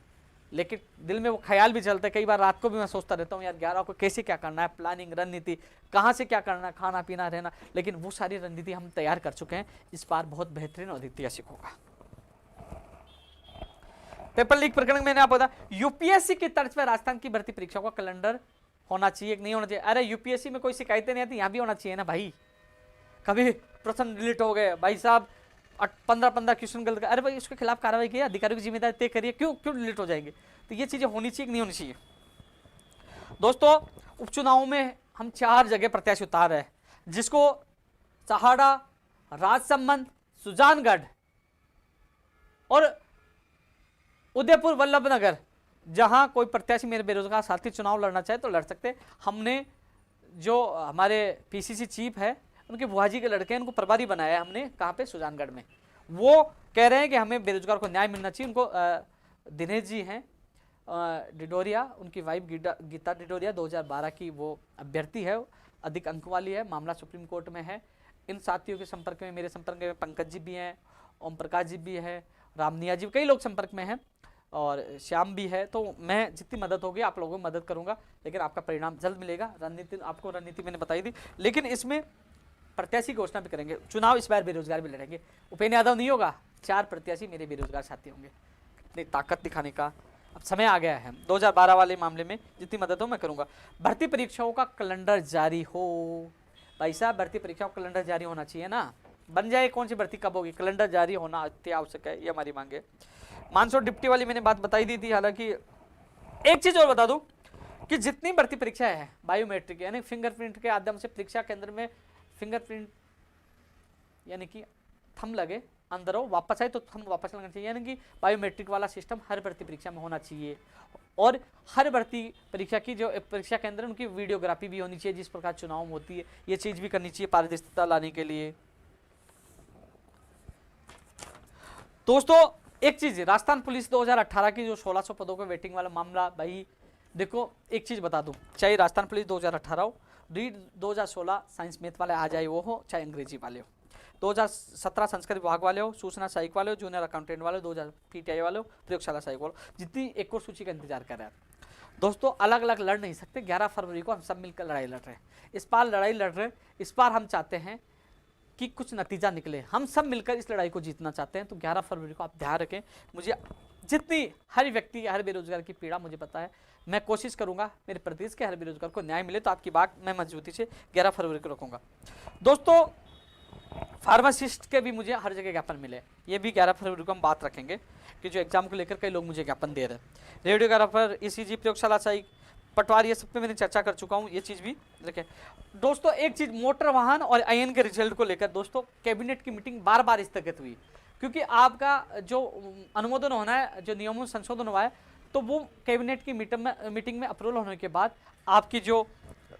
लेकिन दिल में वो ख्याल भी चलता है, कई बार रात को भी मैं सोचता रहता हूँ यार 11 को कैसे क्या करना है, प्लानिंग रणनीति कहाँ से क्या करना है, खाना पीना रहना, लेकिन वो सारी रणनीति हम तैयार कर चुके हैं। इस बार बहुत बेहतरीन और ऐतिहासिक होगा। पेपर लीक प्रकरण मैंने आपको बताया, यूपीएससी की तर्ज पर राजस्थान की भर्ती परीक्षा का कैलेंडर होना चाहिए कि नहीं होना चाहिए। अरे यूपीएससी में कोई शिकायतें नहीं आती, यहाँ भी होना चाहिए ना भाई। कभी प्रश्न डिलीट हो गए, भाई साहब 15 क्वेश्चन गलत, अरे भाई उसके खिलाफ कार्रवाई की, अधिकारियों की जिम्मेदारी तय करिए, क्यों डिलीट हो जाएंगे। तो ये चीजें होनी चाहिए कि नहीं होनी चाहिए। दोस्तों उपचुनावों में हम 4 जगह प्रत्याशी उतार रहे हैं, जिसको सहाड़ा, राजसमंद, सुजानगढ़ और उदयपुर वल्लभनगर, जहां कोई प्रत्याशी मेरे बेरोजगार साथी चुनाव लड़ना चाहे तो लड़ सकते। हमने जो हमारे पीसीसी चीफ है उनके बुआ जी के लड़के हैं, उनको प्रभारी बनाया है हमने, कहाँ पे, सुजानगढ़ में। वो कह रहे हैं कि हमें बेरोजगार को न्याय मिलना चाहिए। उनको दिनेश जी हैं डिडोरिया, उनकी वाइफ गीता डिडोरिया 2012 की वो अभ्यर्थी है, अधिक अंक वाली है, मामला सुप्रीम कोर्ट में है। इन साथियों के संपर्क में, मेरे संपर्क में पंकज जी भी हैं ओम प्रकाश जी भी है, रामनिया जी, कई लोग संपर्क में हैं और श्याम भी है। तो मैं जितनी मदद होगी आप लोगों को मदद करूंगा, लेकिन आपका परिणाम जल्द मिलेगा। रणनीति आपको रणनीति मैंने बताई थी, लेकिन इसमें प्रत्याशी घोषणा भी करेंगे। चुनाव इस बार बेरोजगार भी लड़ेंगे। उपेंद्र यादव नहीं होगा, 4 प्रत्याशी मेरे बेरोजगार साथी होंगे। इतनी ताकत दिखाने का अब समय आ गया है। 2012 वाले मामले में जितनी मदद हो मैं करूंगा। भर्ती परीक्षाओं का कैलेंडर जारी हो। भाई साहब, भर्ती परीक्षाओं का कैलेंडर जारी होना चाहिए ना, बन जाए कौन सी भर्ती कब होगी, कैलेंडर जारी होना अति आवश्यक है, ये हमारी मांग है। मानसून डिप्टी वाली मैंने बात बताई दी थी। हालांकि एक चीज और बता दूं कि जितनी भर्ती परीक्षा है बायोमेट्रिक यानी फिंगरप्रिंट के माध्यम से परीक्षा केंद्र में फिंगरप्रिंट यानी कि थंब लगे, अंदर हो वापस आए तो थंब वापस लगना चाहिए, यानी कि बायोमेट्रिक वाला सिस्टम हर भर्ती परीक्षा में होना चाहिए। और हर भर्ती परीक्षा की जो परीक्षा केंद्र उनकी वीडियोग्राफी भी होनी चाहिए, जिस प्रकार चुनाव में होती है, ये चीज भी करनी चाहिए पारदर्शिता लाने के लिए। दोस्तों एक चीज, राजस्थान पुलिस 2018 की जो 1600 पदों के वेटिंग वाला मामला, भाई देखो एक चीज बता दूं, चाहे राजस्थान पुलिस 2018 हो, रीड 2016 साइंस मैथ वाले आ जाए वो हो, चाहे अंग्रेजी वाले हो, 2017 संस्कृत विभाग वाले हो, सूचना सहायक वाले हो, जूनियर अकाउंटेंट वाले हो, 2000 पीटीआई वाले हो, प्रयोगशाला सहायक वाले हो, जितनी एक और सूची का इंतजार कर रहे हैं। दोस्तों अलग अलग लड़ नहीं सकते। 11 फरवरी को हम सब मिलकर लड़ाई लड़ रहे हैं। इस बार लड़ाई लड़ रहे हैं, इस बार हम चाहते हैं कि कुछ नतीजा निकले, हम सब मिलकर इस लड़ाई को जीतना चाहते हैं। तो 11 फरवरी को आप ध्यान रखें। मुझे जितनी हर व्यक्ति हर बेरोजगार की पीड़ा मुझे पता है, मैं कोशिश करूंगा मेरे प्रदेश के हर बेरोजगार को न्याय मिले। तो आपकी बात मैं मजबूती से 11 फरवरी को रखूंगा। दोस्तों फार्मासिस्ट के भी मुझे हर जगह ज्ञापन मिले, ये भी 11 फरवरी को हम बात रखेंगे कि जो एग्जाम को लेकर कई लोग मुझे ज्ञापन दे रहे हैं। रेडियोग्राफर, ईसीजी, प्रयोगशाला सहायक, पटवारी, ये सब पे मैंने चर्चा कर चुका हूँ, ये चीज़ भी देखें। दोस्तों एक चीज़, मोटर वाहन और आईएन के रिजल्ट को लेकर दोस्तों कैबिनेट की मीटिंग बार बार स्थगित हुई, क्योंकि आपका जो अनुमोदन होना है, जो नियमों में संशोधन हुआ है, तो वो कैबिनेट की मीटिंग में अप्रूवल होने के बाद आपकी जो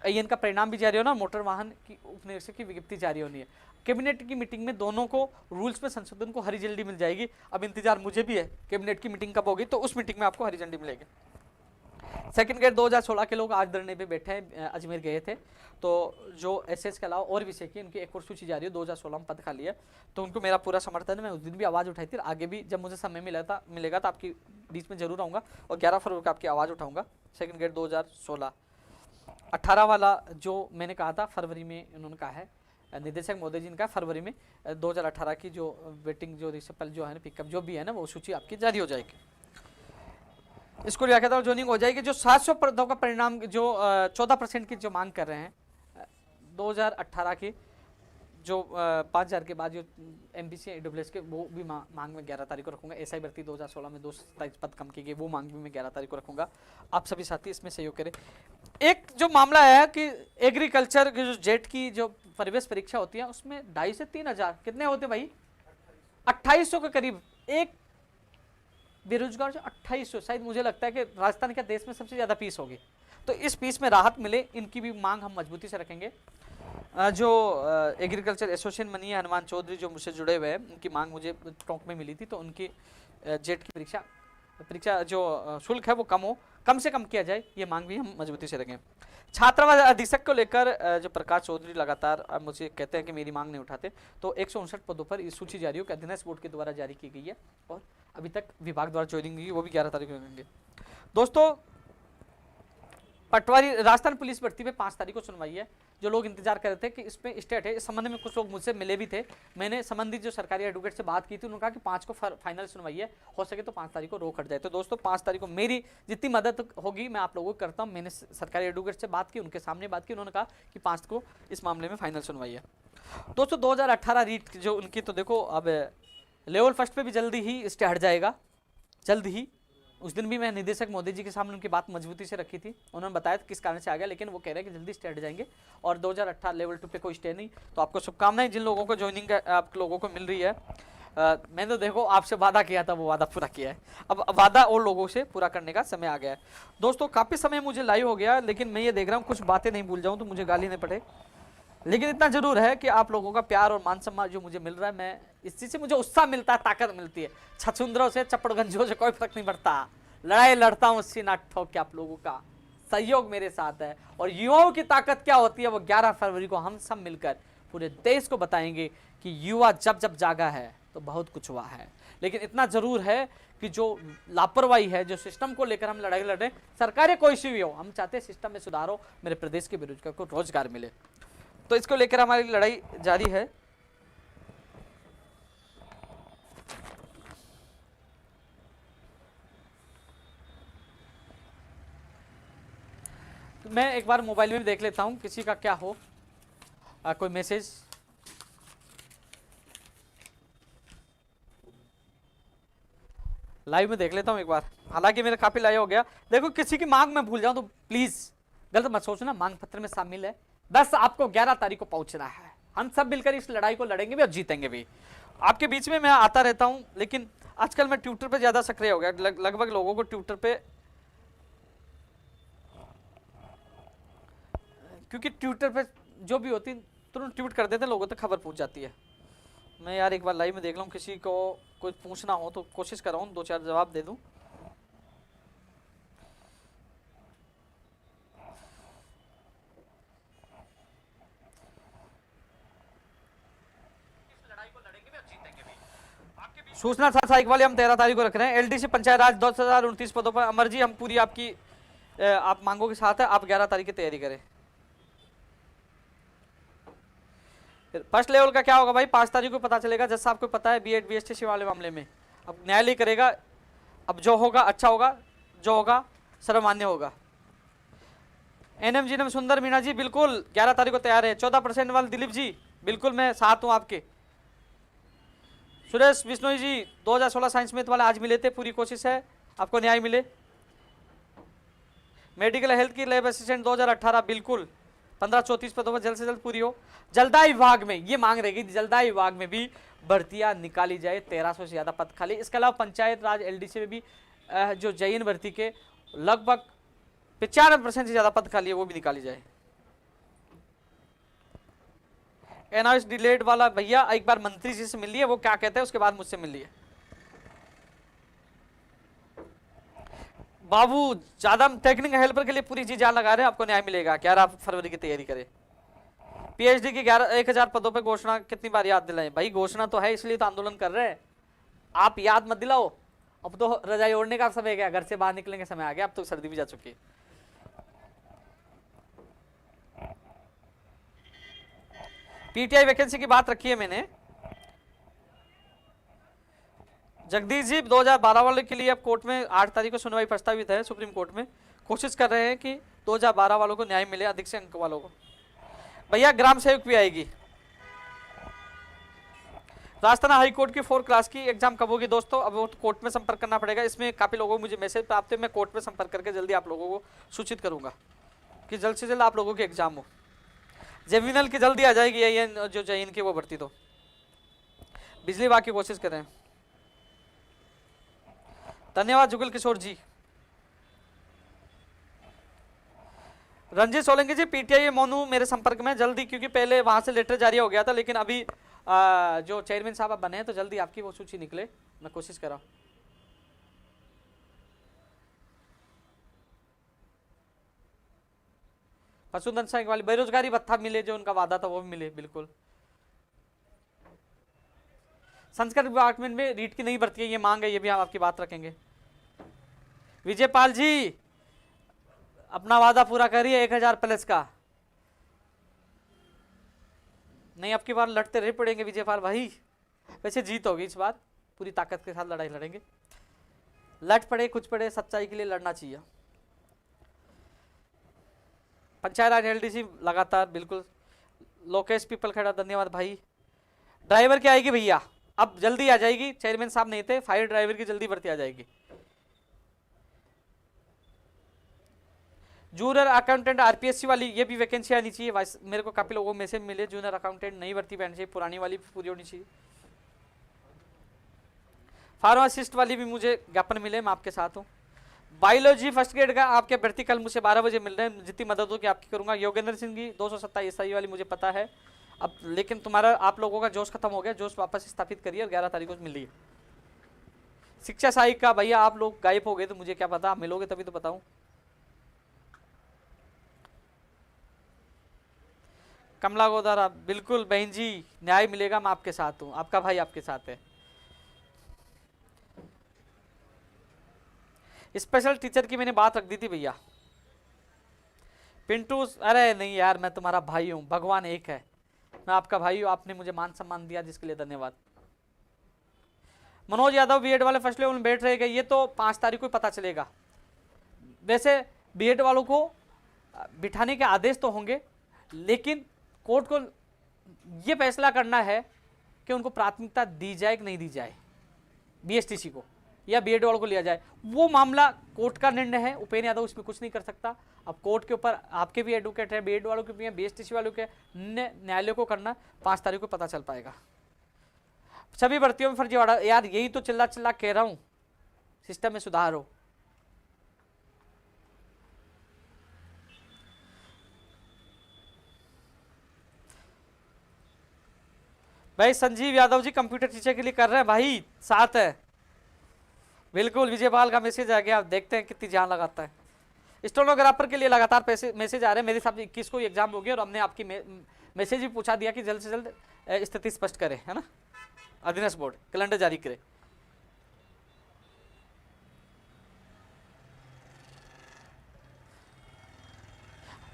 आईएन का परिणाम भी जारी होना, मोटर वाहन की उपनिरीक्षक की विज्ञप्ति जारी होनी है। कैबिनेट की मीटिंग में दोनों को रूल्स में संशोधन को हरी झंडी मिल जाएगी। अब इंतजार मुझे भी है कैबिनेट की मीटिंग कब होगी, तो उस मीटिंग में आपको हरी झंडी मिलेगी। सेकंड ग्रेड 2016 के लोग आज धरने पे बैठे हैं, अजमेर गए थे। तो जो एसएस के अलावा और विषय की उनकी एक और सूची जारी है, 2016 में पद खाली है, तो उनको मेरा पूरा समर्थन है। मैं उस दिन भी आवाज़ उठाई थी, आगे भी जब मुझे समय मिलेगा तो आपकी बीच में जरूर आऊँगा और 11 फरवरी को आपकी आवाज़ उठाऊँगा। सेकंड ग्रेड 2016 18 वाला जो मैंने कहा था फरवरी में, उन्होंने कहा है निदेशक महोदय जी ने कहा फरवरी में 2018 की जो वेटिंग जो रिसपल जो है ना, पिकअप जो भी है ना, वो सूची आपकी जारी हो जाएगी। इसको व्याख्या और जोनिंग हो जाएगी। जो 700 पदों का परिणाम जो 14% की जो मांग कर रहे हैं 2018 की, जो 5000 के बाद जो एमपीसी ईडब्ल्यूएस के, वो भी मांग में 11 तारीख को रखूंगा। एसआई भर्ती 2016 में 227 पद कम की गई, वो मांग भी मैं 11 तारीख को रखूंगा। आप सभी साथी इसमें सहयोग करें। एक जो मामला है कि एग्रीकल्चर की जो जेट की जो प्रवेश परीक्षा होती है, उसमें 2500 से 3000 कितने होते भाई, 2800 के करीब एक बेरोजगार जो 2800, शायद मुझे लगता है कि राजस्थान के देश में सबसे ज्यादा फीस होगी। तो इस फीस में राहत मिले, इनकी भी मांग हम मजबूती से रखेंगे। जो एग्रीकल्चर एसोसिएशन बनी है, हनुमान चौधरी जो मुझसे जुड़े हुए हैं, उनकी मांग मुझे टोंक में मिली थी, तो उनकी जेट की परीक्षा जो शुल्क है वो कम से कम किया जाए, ये मांग भी हम मजबूती से रखें। छात्रावास अधीक्षक को लेकर जो प्रकाश चौधरी लगातार मुझे कहते हैं कि मेरी मांग नहीं उठाते, तो 159 पदों पर इस सूची जारी हो कि अधीनस्थ बोर्ड के द्वारा जारी की गई है और अभी तक विभाग द्वारा ज्वाइनिंग हुई, वो भी 11 तारीख को होंगे। दोस्तों पटवारी राजस्थान पुलिस भर्ती पे 5 तारीख को सुनवाई है। जो लोग इंतजार कर रहे थे कि इसमें स्टेट है, इस संबंध में कुछ लोग मुझसे मिले भी थे। मैंने संबंधित जो सरकारी एडवोकेट से बात की थी, उन्होंने कहा कि 5 को फाइनल सुनवाई है, हो सके तो 5 तारीख को रोक हट जाए। तो दोस्तों 5 तारीख को मेरी जितनी मदद होगी मैं आप लोगों को करता हूँ। मैंने सरकारी एडवोकेट से बात की, उनके सामने बात की, उन्होंने कहा कि 5 को इस मामले में फाइनल सुनवाई है। दोस्तों 2018 रीट जो उनकी, तो देखो अब लेवल फर्स्ट पे भी जल्दी ही स्टे हट जाएगा, जल्द ही। उस दिन भी मैं निदेशक मोदी जी के सामने उनकी बात मजबूती से रखी थी, उन्होंने बताया किस कारण से आ गया, लेकिन वो कह रहे हैं कि जल्दी स्टे हट जाएंगे और 2018 लेवल 2 पे कोई स्टे नहीं। तो आपको शुभकामनाएं, जिन लोगों को ज्वाइनिंग आप लोगों को मिल रही है। मैंने तो देखो आपसे वादा किया था, वो वादा पूरा किया है, अब वादा और लोगों से पूरा करने का समय आ गया है। दोस्तों काफ़ी समय मुझे लाइव हो गया, लेकिन मैं ये देख रहा हूँ कुछ बातें नहीं भूल जाऊँ तो मुझे गाली नहीं पड़े, लेकिन इतना जरूर है कि आप लोगों का प्यार और मान सम्मान जो मुझे मिल रहा है, मैं इस चीज़ से मुझे उत्साह मिलता है, ताकत मिलती है। छछुंदरों से चपड़गंजों से कोई फर्क नहीं पड़ता, लड़ाई लड़ता हूँ सीना ठोक के। आप लोगों का सहयोग मेरे साथ है और युवाओं की ताकत क्या होती है, वो 11 फरवरी को हम सब मिलकर पूरे देश को बताएंगे कि युवा जब जब जागा है तो बहुत कुछ हुआ है। लेकिन इतना जरूर है कि जो लापरवाही है, जो सिस्टम को लेकर हम लड़ाई लड़ रहे हैं, सरकारें कोई सी भी हो, हम चाहते हैं सिस्टम में सुधार हो, मेरे प्रदेश के बेरोजगार को रोजगार मिले। तो इसको लेकर हमारी लड़ाई जारी है। तो मैं एक बार मोबाइल में भी देख लेता हूं किसी का क्या हो, कोई मैसेज। लाइव में देख लेता हूं एक बार, हालांकि मेरा काफी लाइव हो गया। देखो किसी की मांग में भूल जाऊं तो प्लीज गलत मत सोचना, मांग पत्र में शामिल है। बस आपको 11 तारीख को पहुंचना है, हम सब मिलकर इस लड़ाई को लड़ेंगे भी और जीतेंगे भी। आपके बीच में मैं आता रहता हूं, लेकिन आजकल मैं ट्विटर पे ज्यादा सक्रिय हो गया। लगभग लोगों को ट्विटर पे, क्योंकि ट्विटर पे जो भी होती तुरंत ट्वीट कर देते, लोगों तक खबर पहुंच जाती है। मैं यार एक बार लाइव में देख लूं, किसी को कुछ पूछना हो तो कोशिश कर रहा हूं 2-4 जवाब दे दूं। सूचना साइक वाले हम 13 तारीख को रख रहे हैं। एलडीसी पंचायत राज 2029 पदों पर। अमर जी हम पूरी आपकी आप मांगों के साथ है, आप 11 तारीख की तैयारी करें। फर्स्ट लेवल का क्या होगा भाई, 5 तारीख को पता चलेगा। जज साहब को पता है बीएड बीएसटी वाले मामले में, अब न्यायालय करेगा। अब जो होगा अच्छा होगा, जो होगा सर्वमान्य होगा। एनएम जी ने सुंदर मीणा जी बिल्कुल 11 तारीख को तैयार है। 14% वाले दिलीप जी बिल्कुल मैं साथ हूं आपके। सुरेश बिश्नोई जी 2016 साइंस में वाले आज मिले थे, पूरी कोशिश है आपको न्याय मिले। मेडिकल हेल्थ की लैब असिस्टेंट 2018 बिल्कुल 1534 पदों पर जल्द से जल्द पूरी हो। जलदाय विभाग में ये मांग रहेगी, जलदाय विभाग में भी भर्तियां निकाली जाए, 1300 से ज्यादा पद खाली। इसके अलावा पंचायत राज एलडीसी में भी जो जैन भर्ती के लगभग 95% से ज्यादा पद खाली है, वो भी निकाली जाए। एनआईएस डिलेड वाला भैया एक बार मंत्री जी से मिल लिए, वो क्या कहते हैं उसके बाद मुझसे मिल लिए। बाबू ज्यादा टेक्निकल हेल्पर के लिए पूरी जी जान लगा रहे हैं, आपको न्याय मिलेगा। 11 फरवरी की तैयारी करें। पीएचडी की 1000 पदों पे घोषणा कितनी बार याद दिलाएं भाई, घोषणा तो है इसलिए तो आंदोलन कर रहे हैं, आप याद मत दिलाओ। अब तो रजाई ओढ़ने का समय गया, घर से बाहर निकलने का समय आ गया, अब तो सर्दी भी जा चुकी है। पीटीआई वैकेंसी की बात रखी है मैंने। जगदीश जी 2012 वाले के लिए अब कोर्ट में 8 तारीख को सुनवाई प्रस्तावित है सुप्रीम कोर्ट में। कोशिश कर रहे हैं कि 2012 वालों को न्याय मिले, अधिक से अंक वालों को। भैया ग्राम सेवक भी आएगी। राजस्थान हाई कोर्ट की 4 क्लास की एग्जाम कब होगी दोस्तों, अब वो कोर्ट में संपर्क करना पड़ेगा। इसमें काफी लोगों को मुझे मैसेज प्राप्त है, मैं कोर्ट में संपर्क करके जल्दी आप लोगों को सूचित करूंगा कि जल्द से जल्द आप लोगों की एग्जाम हो। जेमिनल की जल्दी आ जाएगी ये जो जैन की वो भर्ती, तो बिजली विभाग की कोशिश करें। धन्यवाद जुगल किशोर जी। रंजीत सोलंकी जी पीटीआई मोनू मेरे संपर्क में जल्दी, क्योंकि पहले वहां से लेटर जारी हो गया था, लेकिन अभी जो चेयरमैन साहब बने हैं तो जल्दी आपकी वो सूची निकले, मैं कोशिश कर रहा हूं। पशुधन संघ वाली बेरोजगारी भत्ता मिले, जो उनका वादा था वो भी मिले बिल्कुल। संस्कृत डिपार्टमेंट में रीट की नहीं भर्ती है, ये मांग है, ये भी हम आपकी बात रखेंगे। विजयपाल जी अपना वादा पूरा करिए 1000 प्लस का। नहीं अब की बार लड़ते रह पड़ेंगे विजयपाल भाई, वैसे जीत होगी इस बार, पूरी ताकत के साथ लड़ाई लड़ेंगे। लड़ पड़े कुछ पड़े, सच्चाई के लिए लड़ना चाहिए। पंचायत राज एलडीसी लगातार बिल्कुल। लोकेश पीपल खड़ा धन्यवाद भाई। ड्राइवर की आएगी भैया, अब जल्दी आ जाएगी, चेयरमैन साहब नहीं थे, फायर ड्राइवर की जल्दी भर्ती आ जाएगी। जूनियर अकाउंटेंट आरपीएससी वाली ये भी वैकेंसी आनी चाहिए। मेरे को काफी लोगों में से मिले जूनियर अकाउंटेंट नई भर्ती पैनी चाहिए, पुरानी वाली भी पूरी होनी चाहिए। फार्मासिस्ट वाली भी मुझे ज्ञापन मिले, मैं आपके साथ हूँ। बायोलॉजी फर्स्ट ग्रेड का आपके भर्ती कल मुझे 12 बजे मिल रहे हैं, जितनी मदद होगी आपकी करूंगा। योगेंद्र सिंह की 227 SI वाली मुझे पता है अब, लेकिन तुम्हारा आप लोगों का जोश खत्म हो गया, जोश वापस स्थापित करिए और 11 तारीख को मिल रही है। शिक्षा सहायक का भैया आप लोग गायब हो गए तो मुझे क्या पता, आप मिलोगे तभी तो बताऊं। कमला गोदारा बिल्कुल बहन जी न्याय मिलेगा, मैं आपके साथ हूँ, आपका भाई आपके साथ है। स्पेशल टीचर की मैंने बात रख दी थी भैया। पिंटू, अरे नहीं यार, मैं तुम्हारा भाई हूं, भगवान एक है, मैं आपका भाई हूं, आपने मुझे मान सम्मान दिया जिसके लिए धन्यवाद। मनोज यादव बीएड वाले फर्स्ट लेवल में बैठ रहेगा, ये तो 5 तारीख को पता चलेगा। वैसे बीएड वालों को बिठाने के आदेश तो होंगे, लेकिन कोर्ट को ये फैसला करना है कि उनको प्राथमिकता दी जाए कि नहीं दी जाए, बीएसटीसी को या बीएड वालों को लिया जाए, वो मामला कोर्ट का निर्णय है। उपेंद्र यादव इसमें कुछ नहीं कर सकता। अब कोर्ट के ऊपर आपके भी एडवोकेट हैं, बीएड वालों के भी हैं, बीएसटीसी वालों के, न्यायालय को करना 5 तारीख को पता चल पाएगा। सभी भर्तियों में फर्जीवाड़ा, यार यही तो चिल्ला चिल्ला कह रहा हूं, सिस्टम में सुधार हो। भाई संजीव यादव जी कंप्यूटर टीचर के लिए कर रहे हैं भाई, साथ है बिल्कुल। विजय पाल का मैसेज आ गया, आप देखते हैं कितनी जान लगाता है। स्टेनोग्राफर के लिए लगातार मैसेज आ रहे हैं। मेरे साथ 21 को एग्जाम हो गया और हमने आपकी मैसेज भी पूछा दिया कि जल्द से जल्द स्थिति स्पष्ट करें, है ना, अधीनस्थ बोर्ड कैलेंडर जारी करे।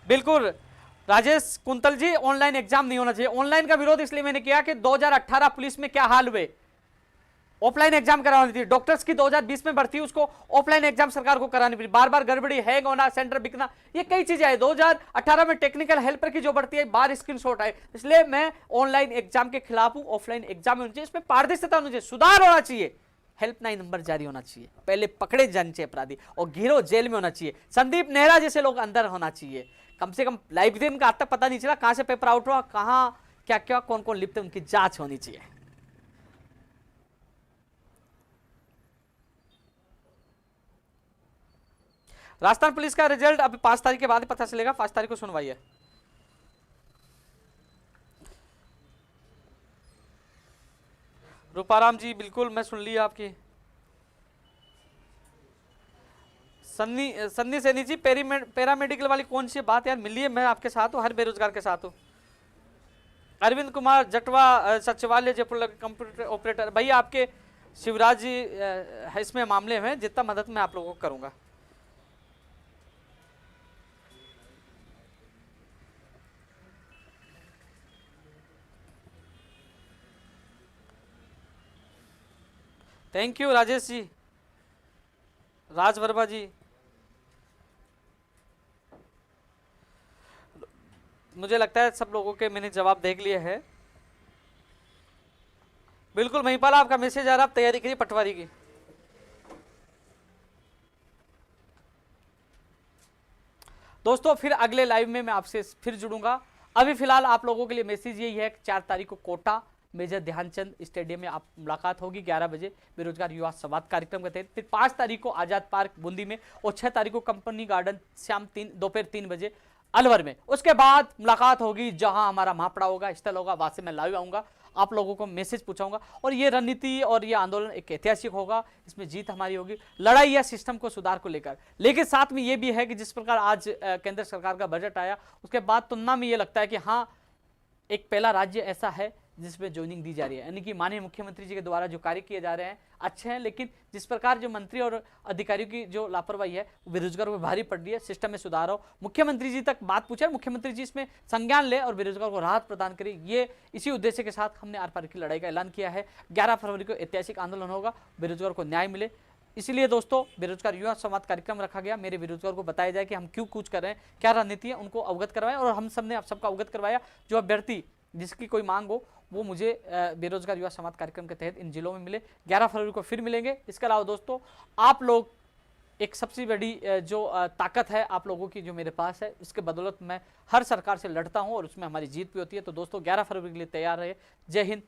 बिल्कुल राजेश कुंतल जी, ऑनलाइन एग्जाम नहीं होना चाहिए। ऑनलाइन का विरोध इसलिए मैंने किया कि 2018 पुलिस में क्या हाल हुए, ऑफलाइन एग्जाम करानी थी। डॉक्टर्स की 2020 में भर्ती, उसको ऑफलाइन एग्जाम सरकार को करानी पड़ी। बार बार गड़बड़ी, हैंग होना, सेंटर बिकना, ये कई चीजें आई। 2018 में टेक्निकल हेल्पर की जो भर्ती है, बार स्क्रीनशॉट आए। इसलिए मैं ऑनलाइन एग्जाम के खिलाफ हूं। ऑफलाइन एग्जाम होना चाहिए, इसमें पारदर्शिता होनी चाहिए, सुधार होना चाहिए, हेल्पलाइन नंबर जारी होना चाहिए, पहले पकड़े जाने चाहिए अपराधी और गिरोह जेल में होना चाहिए। संदीप नेहरा जैसे लोग अंदर होना चाहिए। कम से कम लाइब्रेरियन का आज तक पता नहीं चला कहां से पेपर आउट हुआ, कहां क्या क्या कौन कौन लिखते, उनकी जांच होनी चाहिए। राजस्थान पुलिस का रिजल्ट अभी 5 तारीख के बाद ही पता चलेगा। 5 तारीख को सुनवाई है। रूपाराम जी बिल्कुल, मैं सुन लिया आपकी। सन्नी सैनी जी, पैरामेडिकल वाली कौन सी बात यार, मिलिए, मैं आपके साथ हूँ, हर बेरोजगार के साथ हूँ। अरविंद कुमार जटवा, सचिवालय जयपुर कंप्यूटर ऑपरेटर, भैया आपके शिवराज जी इसमें मामले में जितना मदद मैं आप लोगों को करूंगा। थैंक यू राजेश जी, राज वर्मा जी। मुझे लगता है सब लोगों के मैंने जवाब देख लिए हैं। बिल्कुल महिपाल, आपका मैसेज आ रहा, आप तैयारी करिए पटवारी की। दोस्तों फिर अगले लाइव में मैं आपसे फिर जुड़ूंगा। अभी फिलहाल आप लोगों के लिए मैसेज यही है कि 4 तारीख को कोटा मेजर ध्यानचंद स्टेडियम में आप मुलाकात होगी 11 बजे बेरोजगार युवा संवाद कार्यक्रम के तहत। फिर 5 तारीख को आजाद पार्क बूंदी में और 6 तारीख को कंपनी गार्डन दोपहर 3 बजे अलवर में। उसके बाद मुलाकात होगी जहां हमारा महापड़ा होगा, स्थल होगा, वहां से मैं लाइव आऊंगा, आप लोगों को मैसेज पूछाऊंगा। और ये रणनीति और ये आंदोलन एक ऐतिहासिक होगा, इसमें जीत हमारी होगी, लड़ाई या सिस्टम को सुधार को लेकर। लेकिन साथ में ये भी है कि जिस प्रकार आज केंद्र सरकार का बजट आया, उसके बाद तुलना में ये लगता है कि हाँ, एक पहला राज्य ऐसा है जिसमें ज्वाइनिंग दी जा रही है, यानी कि माननीय मुख्यमंत्री जी के द्वारा जो कार्य किए जा रहे हैं अच्छे हैं। लेकिन जिस प्रकार जो मंत्री और अधिकारियों की जो लापरवाही है, बेरोजगारों पर भारी पड़ रही है, सिस्टम में सुधार हो। मुख्यमंत्री जी तक बात पूछा, मुख्यमंत्री जी इसमें संज्ञान ले और बेरोजगार को राहत प्रदान करे। ये इसी उद्देश्य के साथ हमने आर पार की लड़ाई का ऐलान किया है। 11 फरवरी को ऐतिहासिक आंदोलन होगा, बेरोजगार को न्याय मिले। इसलिए दोस्तों बेरोजगार युवा संवाद कार्यक्रम रखा गया। मेरे बेरोजगार को बताया जाए कि हम क्यों कूच कर रहे हैं, क्या रणनीति है, उनको अवगत करवाएं। और हम सबने आप सबका अवगत करवाया। जो अभ्यर्थी जिसकी कोई मांग हो वो मुझे बेरोजगार युवा संवाद कार्यक्रम के तहत इन जिलों में मिले। 11 फरवरी को फिर मिलेंगे। इसके अलावा दोस्तों आप लोग एक सबसे बड़ी जो ताकत है आप लोगों की जो मेरे पास है, उसके बदौलत मैं हर सरकार से लड़ता हूं और उसमें हमारी जीत भी होती है। तो दोस्तों 11 फरवरी के लिए तैयार रहे। जय हिंद।